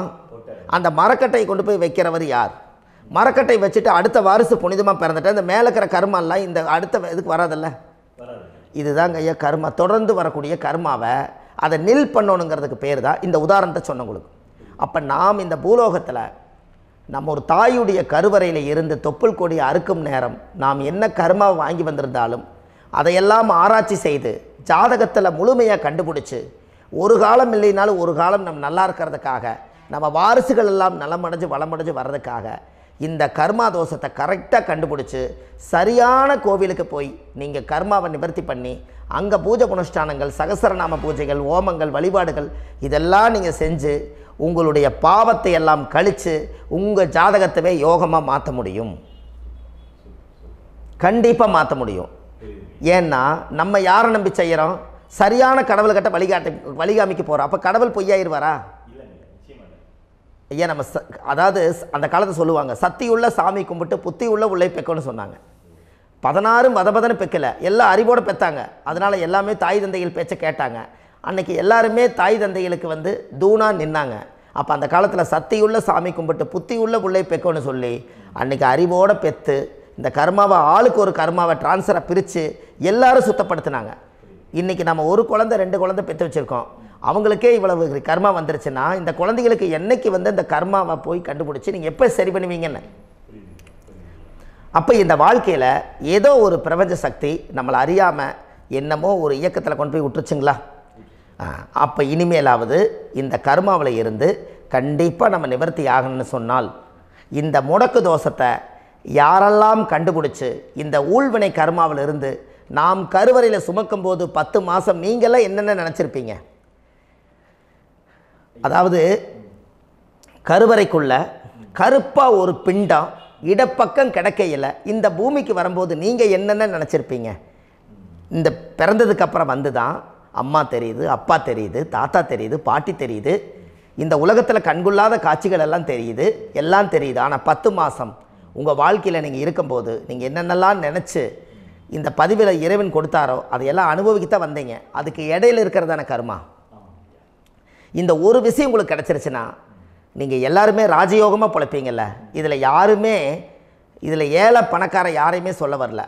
Speaker 1: அந்த மரக்கட்டையை கொண்டு போய் வைக்கிறவர் யார்? மரக்கட்டை வச்சுட்டு அடுத்த வாரிசு புனிதமாக பிறந்துட்டு இந்த மேலே இருக்கிற கர்மாலாம் இந்த அடுத்த இதுக்கு வராதில்ல. இதுதாங்க ஐயா கர்மா. தொடர்ந்து வரக்கூடிய கர்மாவை அதை நில் பண்ணணுங்கிறதுக்கு பேர் தான் இந்த உதாரணத்தை சொன்னவங்களுக்கு. அப்போ நாம் இந்த பூலோகத்தில் நம்ம ஒரு தாயுடைய கருவறையில் இருந்து தொப்புள் கொடி அறுக்கும் நேரம் நாம் என்ன கர்மாவை வாங்கி வந்திருந்தாலும் அதையெல்லாம் ஆராய்ச்சி செய்து ஜாதகத்தில் முழுமையாக கண்டுபிடிச்சி ஒரு காலம் இல்லைனாலும் ஒரு காலம் நம்ம நல்லா இருக்கிறதுக்காக, நம்ம வாரிசுகள் எல்லாம் நலமடைஞ்சு வளமடைஞ்சு வர்றதுக்காக இந்த கர்மா தோஷத்தை கரெக்டாக கண்டுபிடிச்சி சரியான கோவிலுக்கு போய் நீங்கள் கர்மாவை நிவர்த்தி பண்ணி அங்கே பூஜை புனஸ்தானங்கள், சகசரநாம பூஜைகள், ஓமங்கள், வழிபாடுகள் இதெல்லாம் நீங்கள் செஞ்சு உங்களுடைய பாவத்தை எல்லாம் கழித்து உங்கள் ஜாதகத்தவே யோகமாக மாற்ற முடியும். கண்டிப்பாக மாற்ற முடியும். ஏன்னா நம்ம யாரை நம்பி செய்கிறோம்? சரியான கடவுள்கிட்ட வழிகாமிக்க போகிறோம். அப்போ கடவுள் பொய்யாயிருவாரா? ஐயா, நம்ம அதாவது அந்த காலத்தை சொல்லுவாங்க, சத்தியுள்ள சாமி கும்பிட்டு புத்தி உள்ள உள்ளே பெக்கணும்னு சொன்னாங்க. 16 வதபதன்னு பெக்கலை, எல்லாம் அறிவோடு பெற்றாங்க. அதனால் எல்லாமே தாய் தந்தைகள் பேச்சை கேட்டாங்க. அன்றைக்கி எல்லாருமே தாய் தந்தைகளுக்கு தூணாக நின்னாங்க. அப்போ அந்த காலத்தில் சத்தியுள்ள சாமி கும்பிட்டு புத்தி உள்ள உள்ளே பெக்கணும்னு சொல்லி அன்றைக்கி அறிவோடு பெற்று இந்த கர்மாவை ஆளுக்கு ஒரு கர்மாவை டிரான்ஸ்ஃபரை பிரித்து எல்லாரும் சுத்தப்படுத்தினாங்க. இன்றைக்கி நம்ம ஒரு குழந்தை 2 குழந்தை பெற்று வச்சுருக்கோம். அவங்களுக்கே இவ்வளவு கர்மா வந்துருச்சுன்னா இந்த குழந்தைகளுக்கு என்னைக்கு இந்த கர்மாவை போய் கண்டுபிடிச்சி நீங்கள் எப்போ சரி பண்ணுவீங்கன்னு. அப்போ இந்த வாழ்க்கையில் ஏதோ ஒரு பிரபஞ்ச சக்தி நம்மளை அறியாமல் என்னமோ ஒரு இயக்கத்தில் கொண்டு போய் விட்டுருச்சுங்களா? அப்போ இனிமேலாவது இந்த கர்மாவில் இருந்து கண்டிப்பாக நம்ம நிவர்த்தி ஆகணும்னு சொன்னால் இந்த முடக்கு தோஷத்தை யாரெல்லாம் கண்டுபிடிச்சி இந்த ஊழ்வினை கர்மாவில் இருந்து நாம் கருவறையில் சுமக்கும் போது 10 மாதம் நீங்களாம் என்னென்ன நினச்சிருப்பீங்க? அதாவது கருவறைக்குள்ள கருப்பாக ஒரு பிண்டம் இடப்பக்கம் கிடக்கையில் இந்த பூமிக்கு வரும்போது நீங்கள் என்னென்ன நினச்சிருப்பீங்க? இந்த பிறந்ததுக்கு அப்புறம் வந்து தான் அம்மா தெரியுது, அப்பா தெரியுது, தாத்தா தெரியுது, பாட்டி தெரியுது, இந்த உலகத்தில் கண்கொள்ளாத காட்சிகள் எல்லாம் தெரியுது, எல்லாம் தெரியுது. ஆனால் 10 மாதம் உங்கள் வாழ்க்கையில் நீங்கள் இருக்கும்போது நீங்கள் என்னென்னலாம் நினச்சி இந்த பதிவில் இறைவன் கொடுத்தாரோ அதையெல்லாம் அனுபவிக்கத்தான் வந்தீங்க. அதுக்கு இடையில இருக்கிறதான கர்மா. இந்த ஒரு விஷயம் உங்களுக்கு கிடச்சிருச்சுன்னா நீங்கள் எல்லாருமே ராஜயோகமாக பிழைப்பீங்கள்ல. இதில் ஏழை பணக்கார யாரையுமே சொல்ல வரல.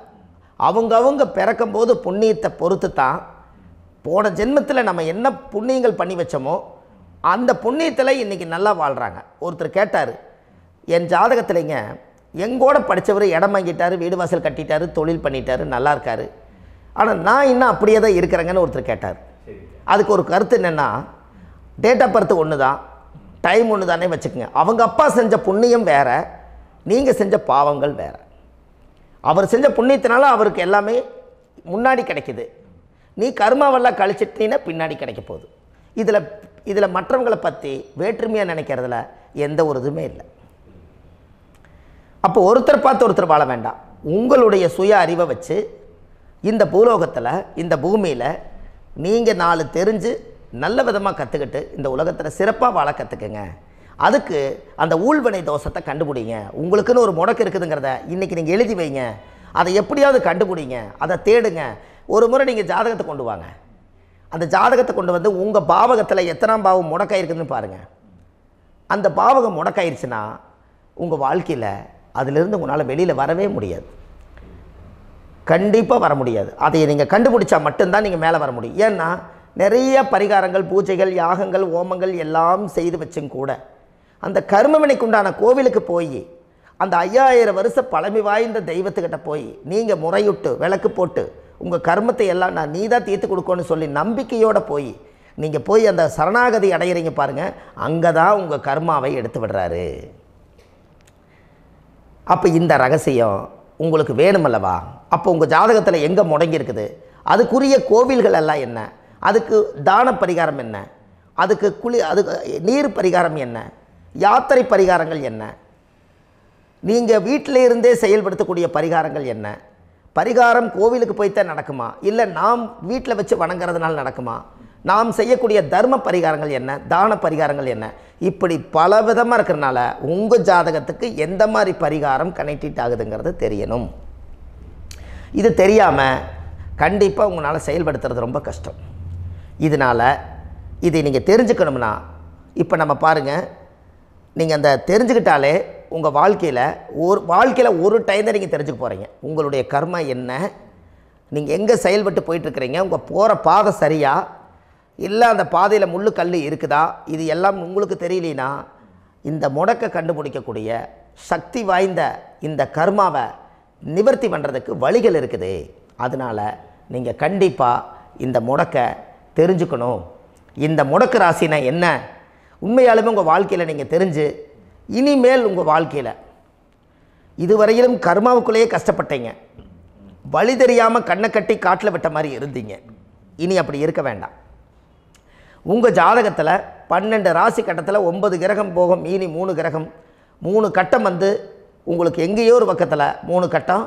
Speaker 1: அவங்கவுங்க பிறக்கும்போது புண்ணியத்தை பொறுத்து தான் போன ஜென்மத்தில் நம்ம என்ன புண்ணியங்கள் பண்ணி வச்சோமோ அந்த புண்ணியத்தில் இன்றைக்கி நல்லா வாழ்கிறாங்க. ஒருத்தர் கேட்டார், என் ஜாதகத்தில்ங்க எங்கூட படித்தவர் இடம் வாங்கிட்டார், வீடு வாசல் கட்டிட்டார், தொழில் பண்ணிட்டார், நல்லா இருக்கார், ஆனால் நான் இன்னும் அப்படியே தான் இருக்கிறேங்கன்னு ஒருத்தர் கேட்டார். அதுக்கு ஒரு கருத்து என்னென்னா, டேட் ஆஃப் பர்த் ஒன்று தான், டைம் ஒன்று தானே வச்சுக்கோங்க. அவங்க அப்பா செஞ்ச புண்ணியம் வேறு, நீங்கள் செஞ்ச பாவங்கள் வேறு. அவர் செஞ்ச புண்ணியத்தினால அவருக்கு எல்லாமே முன்னாடி கிடைக்குது. நீ கர்மாவெல்லாம் கழிச்சிட்டினா பின்னாடி கிடைக்க போகுது. இதில் மற்றவங்களை பற்றி வேற்றுமையாக நினைக்கிறதுல எந்த ஒரு இதுவுமே இல்லை. அப்போ ஒருத்தர் பார்த்து ஒருத்தர் வாழ வேண்டாம். உங்களுடைய சுய அறிவை வச்சு இந்த பூலோகத்தில் இந்த பூமியில் நீங்கள் 4 தெரிஞ்சு நல்ல விதமாக கற்றுக்கிட்டு இந்த உலகத்தில் சிறப்பாக வாழ கற்றுக்குங்க. அதுக்கு அந்த ஊழ்வினை தோஷத்தை கண்டுபிடிங்க. உங்களுக்குன்னு ஒரு முடக்கு இருக்குதுங்கிறத இன்றைக்கி நீங்கள் எழுதி வைங்க. அதை எப்படியாவது கண்டுபிடிங்க, அதை தேடுங்க. ஒரு முறை நீங்கள் ஜாதகத்தை கொண்டு வாங்க. அந்த ஜாதகத்தை கொண்டு வந்து உங்கள் பாவகத்தில் எத்தனாம் பாவம் முடக்காயிருக்குதுன்னு பாருங்கள். அந்த பாவகம் முடக்காயிருச்சுன்னா உங்கள் வாழ்க்கையில் அதிலிருந்து உங்களால் வெளியில் வரவே முடியாது. கண்டிப்பாக வர முடியாது. அதை நீங்கள் கண்டுபிடிச்சா மட்டும்தான் நீங்கள் மேலே வர முடியும். ஏன்னா நிறைய பரிகாரங்கள், பூஜைகள், யாகங்கள், ஓமங்கள் எல்லாம் செய்து வச்சும் கூட அந்த கர்மவினைக்கு உண்டான கோவிலுக்கு போய் அந்த 5000 வருஷ பழமை வாய்ந்த தெய்வத்துக்கிட்ட போய் நீங்கள் முறையிட்டு விளக்கு போட்டு உங்கள் கர்மத்தை எல்லாம் நான் நீ தான் தீர்த்து கொடுக்கணும்னு சொல்லி நம்பிக்கையோடு போய் நீங்கள் போய் அந்த சரணாகதி அடையிறீங்க பாருங்கள், அங்கே தான் உங்கள் கர்மாவை எடுத்து விடுறாரு. அப்போ இந்த ரகசியம் உங்களுக்கு வேணுமல்லவா? அப்போ உங்கள் ஜாதகத்தில் எங்கே முடங்கி இருக்குது, அதுக்குரிய கோவில்கள் எல்லாம் என்ன, அதுக்கு தான பரிகாரம் என்ன, அதுக்கு நீர் பரிகாரம் என்ன, யாத்திரை பரிகாரங்கள் என்ன, நீங்கள் வீட்டில் இருந்தே செயல்படுத்தக்கூடிய பரிகாரங்கள் என்ன, பரிகாரம் கோவிலுக்கு போய்த்தான் நடக்குமா, இல்லை நாம் வீட்டில் வச்சு வணங்குறதுனால நடக்குமா, நாம் செய்யக்கூடிய தர்ம பரிகாரங்கள் என்ன, தான பரிகாரங்கள் என்ன, இப்படி பல விதமாக இருக்கிறனால உங்கள் ஜாதகத்துக்கு எந்த மாதிரி பரிகாரம் கனெக்ட் ஆகுதுங்கிறது தெரியணும். இது தெரியாமல் கண்டிப்பாக உங்களால் செயல்படுத்துறது ரொம்ப கஷ்டம். இதனால் இதை நீங்கள் தெரிஞ்சுக்கணும்னா இப்போ நம்ம பாருங்கள், நீங்கள் அந்த தெரிஞ்சுக்கிட்டாலே உங்கள் வாழ்க்கையில் ஒரு டைம் தான் நீங்கள் தெரிஞ்சுக்க போகிறீங்க. உங்களுடைய கர்மா என்ன, நீங்கள் எங்கே செயல்பட்டு போயிட்டுருக்கிறீங்க, உங்கள் போகிற பாதை சரியா இல்லை அந்த பாதையில் முள்ளு கல் இருக்குதா, இது எல்லாம் உங்களுக்கு தெரியலனா இந்த முடக்கை கண்டுபிடிக்கக்கூடிய சக்தி வாய்ந்த இந்த கர்மாவை நிவர்த்தி பண்ணுறதுக்கு வழிகள் இருக்குது. அதனால் நீங்கள் கண்டிப்பாக இந்த முடக்கை தெரிஞ்சுக்கணும். இந்த முடக்கு ராசினா என்ன உண்மையாலுமே உங்கள் வாழ்க்கையில் நீங்கள் தெரிஞ்சு இனிமேல் உங்கள் வாழ்க்கையில் இதுவரையிலும் கர்மாவுக்குள்ளேயே கஷ்டப்பட்டீங்க, வழி தெரியாமல் கண்ணை கட்டி காட்டில் விட்ட மாதிரி இருந்தீங்க. இனி அப்படி இருக்க வேண்டாம். உங்கள் ஜாதகத்தில் 12 ராசி கட்டத்தில் 9 கிரகம் போகும், மீனி 3 கிரகம், 3 கட்டம் வந்து உங்களுக்கு எங்கேயோ ஒரு பக்கத்தில் 3 கட்டம்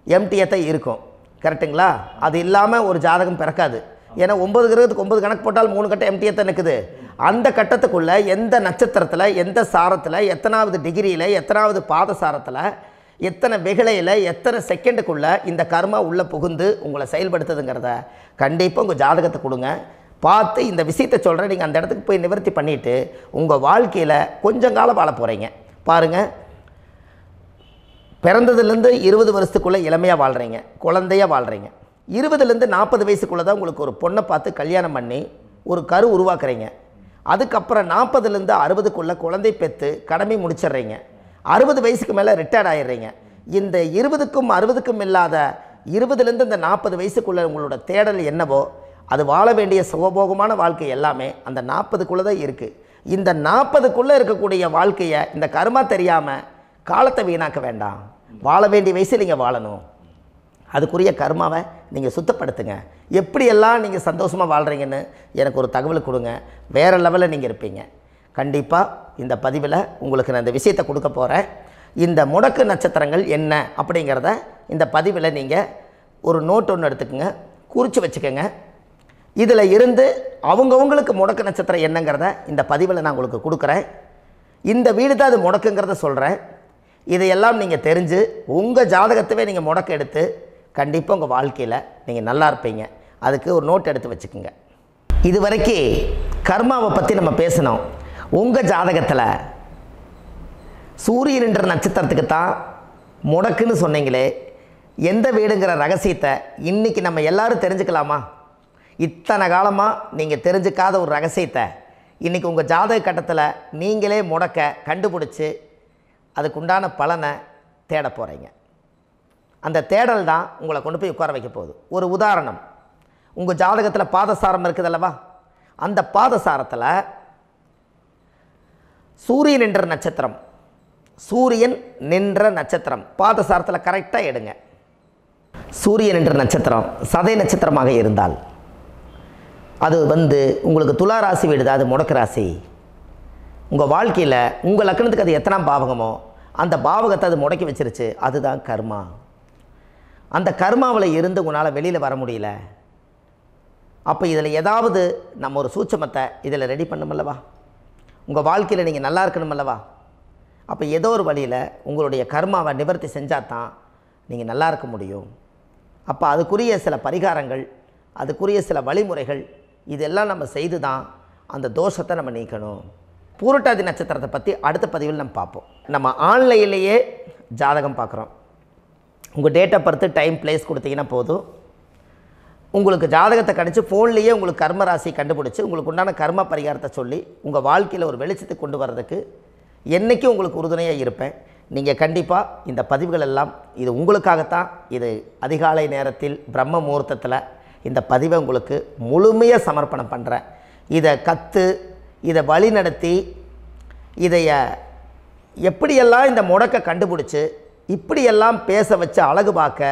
Speaker 1: எம்டியாக தான் இருக்கும். கரெக்டுங்களா? அது இல்லாமல் ஒரு ஜாதகம் பிறக்காது. ஏன்னா 9 கிரகத்துக்கு 9 கணக்கு போட்டால் 3 கட்டம் எம்டியாக தான் நிற்குது. அந்த கட்டத்துக்குள்ளே எந்த நட்சத்திரத்தில், எந்த சாரத்தில், எத்தனாவது டிகிரியில், எத்தனாவது பாத சாரத்தில், எத்தனை வெகுளையில், எத்தனை செகண்டுக்குள்ளே இந்த கர்மா உள்ளே புகுந்து உங்களை செயல்படுத்துதுங்கிறத கண்டிப்பாக உங்கள் ஜாதகத்தை கொடுங்க. பார்த்து இந்த விஷயத்தை சொல்கிறேன். நீங்கள் அந்த இடத்துக்கு போய் நிவர்த்தி பண்ணிவிட்டு உங்கள் வாழ்க்கையில் கொஞ்சம் காலம் வாழ போகிறீங்க. பாருங்கள், பிறந்ததுலேருந்து 20 வருஷத்துக்குள்ளே இளமையாக வாழ்கிறீங்க, குழந்தையாக வாழ்கிறீங்க. 20லேருந்து 40 வயசுக்குள்ளே தான் உங்களுக்கு ஒரு பொண்ணை பார்த்து கல்யாணம் பண்ணி ஒரு கரு உருவாக்குறீங்க. அதுக்கப்புறம் 40லேருந்து 60க்குள்ளே குழந்தை பெற்று கடமை முடிச்சிடுறீங்க. 60 வயசுக்கு மேலே ரிட்டையர்ட் ஆகிடுறீங்க. இந்த 20க்கும் 60க்கும் இல்லாத 20லேருந்து இந்த 40 வயசுக்குள்ளே உங்களோட தேடல் என்னவோ அது வாழ வேண்டிய சுகபோகமான வாழ்க்கை எல்லாமே அந்த 40க்குள்ளே தான் இருக்குது. இந்த 40க்குள்ளே இருக்கக்கூடிய வாழ்க்கையை இந்த கர்மா தெரியாமல் காலத்தை வீணாக்க வேண்டாம். வாழ வேண்டிய வயசில் நீங்கள் வாழணும். அதுக்குரிய கர்மாவை நீங்கள் சுத்தப்படுத்துங்க. எப்படியெல்லாம் நீங்கள் சந்தோஷமாக வாழ்கிறீங்கன்னு எனக்கு ஒரு தகவல் கொடுங்க. வேறு லெவலில் நீங்கள் இருப்பீங்க. கண்டிப்பாக இந்த பதிவில் உங்களுக்கு நான் இந்த விஷயத்தை கொடுக்க போகிறேன். இந்த முடக்கு நட்சத்திரங்கள் என்ன அப்படிங்கிறத இந்த பதிவில் நீங்கள் ஒரு நோட் ஒன்று எடுத்துக்கோங்க, குறித்து வச்சுக்கோங்க. இதில் இருந்து அவங்கவுங்களுக்கு முடக்கு நட்சத்திரம் என்னங்கிறத இந்த பதிவில் நான் உங்களுக்கு கொடுக்குறேன். இந்த வீடு தான் அது முடக்குங்கிறத சொல்கிறேன். இதையெல்லாம் நீங்கள் தெரிஞ்சு உங்கள் ஜாதகத்தவே நீங்கள் முடக்கு எடுத்து கண்டிப்பாக உங்கள் வாழ்க்கையில் நீங்கள் நல்லா இருப்பீங்க. அதுக்கு ஒரு நோட் எடுத்து வச்சுக்கோங்க. இது வரைக்கும் கர்மாவை பற்றி நம்ம பேசினோம். உங்கள் ஜாதகத்தில் சூரியன் என்ற நட்சத்திரத்துக்கு தான் முடக்குன்னு சொன்னீங்களே, எந்த வீடுங்கிற ரகசியத்தை இன்றைக்கி நம்ம எல்லோரும் தெரிஞ்சுக்கலாமா? இத்தனை காலமாக நீங்கள் தெரிஞ்சுக்காத ஒரு ரகசியத்தை இன்றைக்கி உங்கள் ஜாதக கட்டத்தில் நீங்களே முடக்க கண்டுபிடிச்சி அதுக்குண்டான பலனை தேட போகிறீங்க. அந்த தேடல் தான் உங்களை கொண்டு போய் உட்கார வைக்க போகுது. ஒரு உதாரணம், உங்கள் ஜாதகத்தில் பாதசாரம் இருக்குது அல்லவா? அந்த பாதசாரத்தில் சூரியன் என்ற நட்சத்திரம், சூரியன் நின்ற நட்சத்திரம் பாதசாரத்தில் கரெக்டாக எடுங்க. சூரியன் என்ற நட்சத்திரம் சதய நட்சத்திரமாக இருந்தால் அது உங்களுக்கு துலா ராசி வீடு தான், அது முடக்கு ராசி. உங்கள் வாழ்க்கையில் உங்கள் லக்னத்துக்கு அது எத்தனாம் பாவகமோ அந்த பாவகத்தை அது முடக்கி வச்சிருச்சு. அதுதான் கர்மா. அந்த கர்மாவில் இருந்து உங்களால் வெளியில் வர முடியல. அப்போ இதில் ஏதாவது நம்ம ஒரு சூட்சமத்தை இதில் ரெடி பண்ணணுமல்லவா? உங்கள் வாழ்க்கையில் நீங்கள் நல்லா இருக்கணுமல்லவா? அப்போ ஏதோ ஒரு வழியில் உங்களுடைய கர்மாவை நிவர்த்தி செஞ்சால் தான் நீங்கள் நல்லா இருக்க முடியும். அப்போ அதுக்குரிய சில பரிகாரங்கள், அதுக்குரிய சில வழிமுறைகள், இதெல்லாம் நம்ம செய்து தான் அந்த தோஷத்தை நம்ம நீக்கணும். பூரட்டாதி நட்சத்திரத்தை பற்றி அடுத்த பதிவில் நம்ம பார்ப்போம். நம்ம ஆன்லைன்லேயே ஜாதகம் பார்க்குறோம். உங்கள் date of birth, time, place கொடுத்தீங்கன்னா போதும். உங்களுக்கு ஜாதகத்தை கணிச்சு ஃபோன்லேயே உங்களுக்கு கர்ம ராசி கண்டுபிடிச்சி உங்களுக்கு உண்டான கர்ம பரிகாரத்தை சொல்லி உங்கள் வாழ்க்கையில் ஒரு வெளிச்சத்தை கொண்டு வர்றதுக்கு என்றைக்கும் உங்களுக்கு உறுதுணையாக இருப்பேன். நீங்கள் கண்டிப்பாக இந்த பதிவுகள் எல்லாம் இது உங்களுக்காகத்தான். இது அதிகாலை நேரத்தில் பிரம்ம முகூர்த்தத்தில் இந்த பதிவை உங்களுக்கு முழுமையாக சமர்ப்பணம் பண்ணுறேன். இதை கற்று இதை வழி நடத்தி இதைய எப்படியெல்லாம் இந்த முடக்க கண்டுபிடிச்சி இப்படியெல்லாம் பேச வச்சு அழகு பார்க்க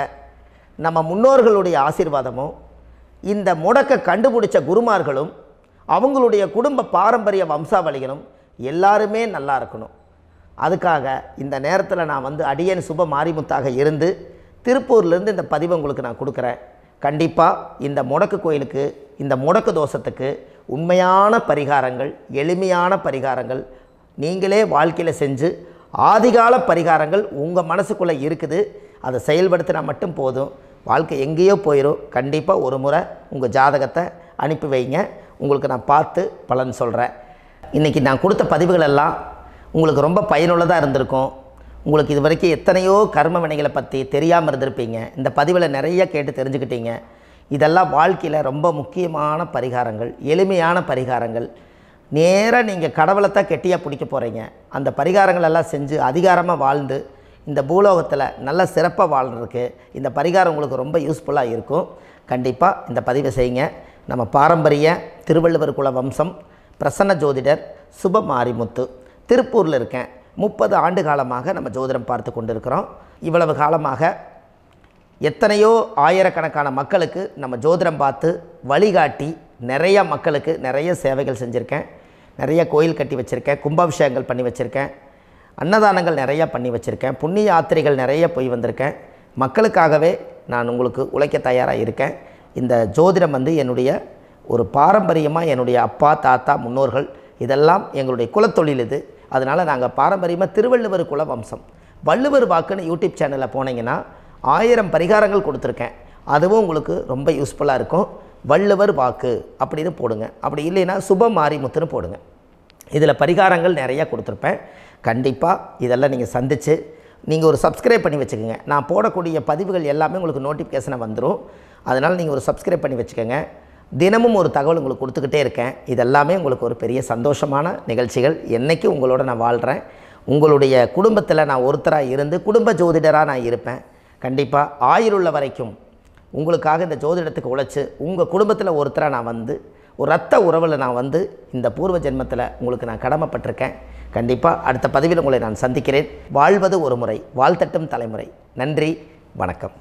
Speaker 1: நம்ம முன்னோர்களுடைய ஆசீர்வாதமும் இந்த முடக்க கண்டுபிடிச்ச குருமார்களும் அவங்களுடைய குடும்ப பாரம்பரிய வம்சாவளிகளும் எல்லாருமே நல்லா இருக்கணும். அதுக்காக இந்த நேரத்தில் நான் அடியேன் சுப மாரிமுத்தாக இருந்து திருப்பூர்லேருந்து இந்த பதிவை உங்களுக்கு நான் கொடுக்குறேன். கண்டிப்பாக இந்த முடக்கு கோயிலுக்கு, இந்த முடக்கு தோஷத்துக்கு உண்மையான பரிகாரங்கள், எளிமையான பரிகாரங்கள் நீங்களே வாழ்க்கையில் செஞ்சு ஆதிகால பரிகாரங்கள் உங்கள் மனசுக்குள்ளே இருக்குது. அதை செயல்படுத்தினா மட்டும் போதும், வாழ்க்கை எங்கேயோ போயிடும். கண்டிப்பாக ஒரு முறை உங்கள் ஜாதகத்தை அனுப்பி வைங்க, உங்களுக்கு நான் பார்த்து பலன் சொல்கிறேன். இன்றைக்கி நான் கொடுத்த பதிவுகள் எல்லாம் உங்களுக்கு ரொம்ப பயனுள்ளதாக இருந்திருக்கும். உங்களுக்கு இது வரைக்கும் எத்தனையோ கர்ம வினைகளை பற்றி தெரியாமல் இருந்திருப்பீங்க. இந்த பதிவில் நிறைய கேட்டு தெரிஞ்சுக்கிட்டீங்க. இதெல்லாம் வாழ்க்கையில் ரொம்ப முக்கியமான பரிகாரங்கள், எளிமையான பரிகாரங்கள். நேராக நீங்கள் கடவுளை தான் கெட்டியாக பிடிக்க போகிறீங்க. அந்த பரிகாரங்கள் எல்லாம் செஞ்சு அதிகாரமாக வாழ்ந்து இந்த பூலோகத்தில் நல்ல சிறப்பாக வாழ்கிறதுக்கு இந்த பரிகாரம் உங்களுக்கு ரொம்ப யூஸ்ஃபுல்லாக இருக்கும். கண்டிப்பாக இந்த பதிவை செய்யுங்க. நம்ம பாரம்பரிய திருவள்ளுவர் குல வம்சம், பிரசன்ன ஜோதிடர் சுப மாரிமுத்து, திருப்பூரில் இருக்கேன். 30 ஆண்டு காலமாக நம்ம ஜோதிடம் பார்த்து கொண்டு இருக்கிறோம். இவ்வளவு காலமாக எத்தனையோ ஆயிரக்கணக்கான மக்களுக்கு நம்ம ஜோதிடம் பார்த்து வழிகாட்டி நிறைய மக்களுக்கு நிறைய சேவைகள் செஞ்சுருக்கேன். நிறைய கோயில் கட்டி வச்சுருக்கேன், கும்பாபிஷேகங்கள் பண்ணி வச்சுருக்கேன், அன்னதானங்கள் நிறையா பண்ணி வச்சுருக்கேன், புண்ணிய யாத்திரைகள் நிறைய போய் வந்திருக்கேன். மக்களுக்காகவே நான் உங்களுக்கு உழைக்க தயாராக இருக்கேன். இந்த ஜோதிடம் என்னுடைய ஒரு பாரம்பரியமாக என்னுடைய அப்பா, தாத்தா, முன்னோர்கள் இதெல்லாம் எங்களுடைய குலத்தொழில் இது. அதனால் நாங்கள் பாரம்பரியமாக திருவள்ளுவர் குல வம்சம். வள்ளுவர் வாக்குன்னு யூடியூப் சேனலில் போனீங்கன்னா 1000 பரிகாரங்கள் கொடுத்துருக்கேன். அதுவும் உங்களுக்கு ரொம்ப யூஸ்ஃபுல்லாக இருக்கும். வள்ளுவர் வாக்கு அப்படின்னு போடுங்க. அப்படி இல்லைன்னா சுப மாரிமுத்துன்னு போடுங்க. இதில் பரிகாரங்கள் நிறையா கொடுத்துருப்பேன். கண்டிப்பாக இதெல்லாம் நீங்கள் சந்தித்து நீங்கள் ஒரு சப்ஸ்கிரைப் பண்ணி வச்சுக்கோங்க. நான் போடக்கூடிய பதிவுகள் எல்லாமே உங்களுக்கு நோட்டிஃபிகேஷனை வந்துடும். அதனால் நீங்கள் ஒரு சப்ஸ்கிரைப் பண்ணி வச்சுக்கோங்க. தினமும் ஒரு தகவல் உங்களுக்கு கொடுத்துக்கிட்டே இருக்கேன். இதெல்லாமே உங்களுக்கு ஒரு பெரிய சந்தோஷமான நிகழ்ச்சிகள். என்றைக்கும் உங்களோட நான் வாழ்கிறேன். உங்களுடைய குடும்பத்தில் நான் ஒருத்தராக இருந்து குடும்ப ஜோதிடராக நான் இருப்பேன். கண்டிப்பாக ஆயுளுள்ள வரைக்கும் உங்களுக்காக இந்த ஜோதிடத்துக்கு உழைச்சி உங்கள் குடும்பத்தில் ஒருத்தராக நான் ஒரு இரத்த உறவில் நான் இந்த பூர்வ ஜென்மத்தில் உங்களுக்கு நான் கடமைப்பட்டிருக்கேன். கண்டிப்பாக அடுத்த பதிவில் உங்களை நான் சந்திக்கிறேன். வாழ்வது ஒரு முறை, வாழ்த்தட்டும் தலைமுறை. நன்றி, வணக்கம்.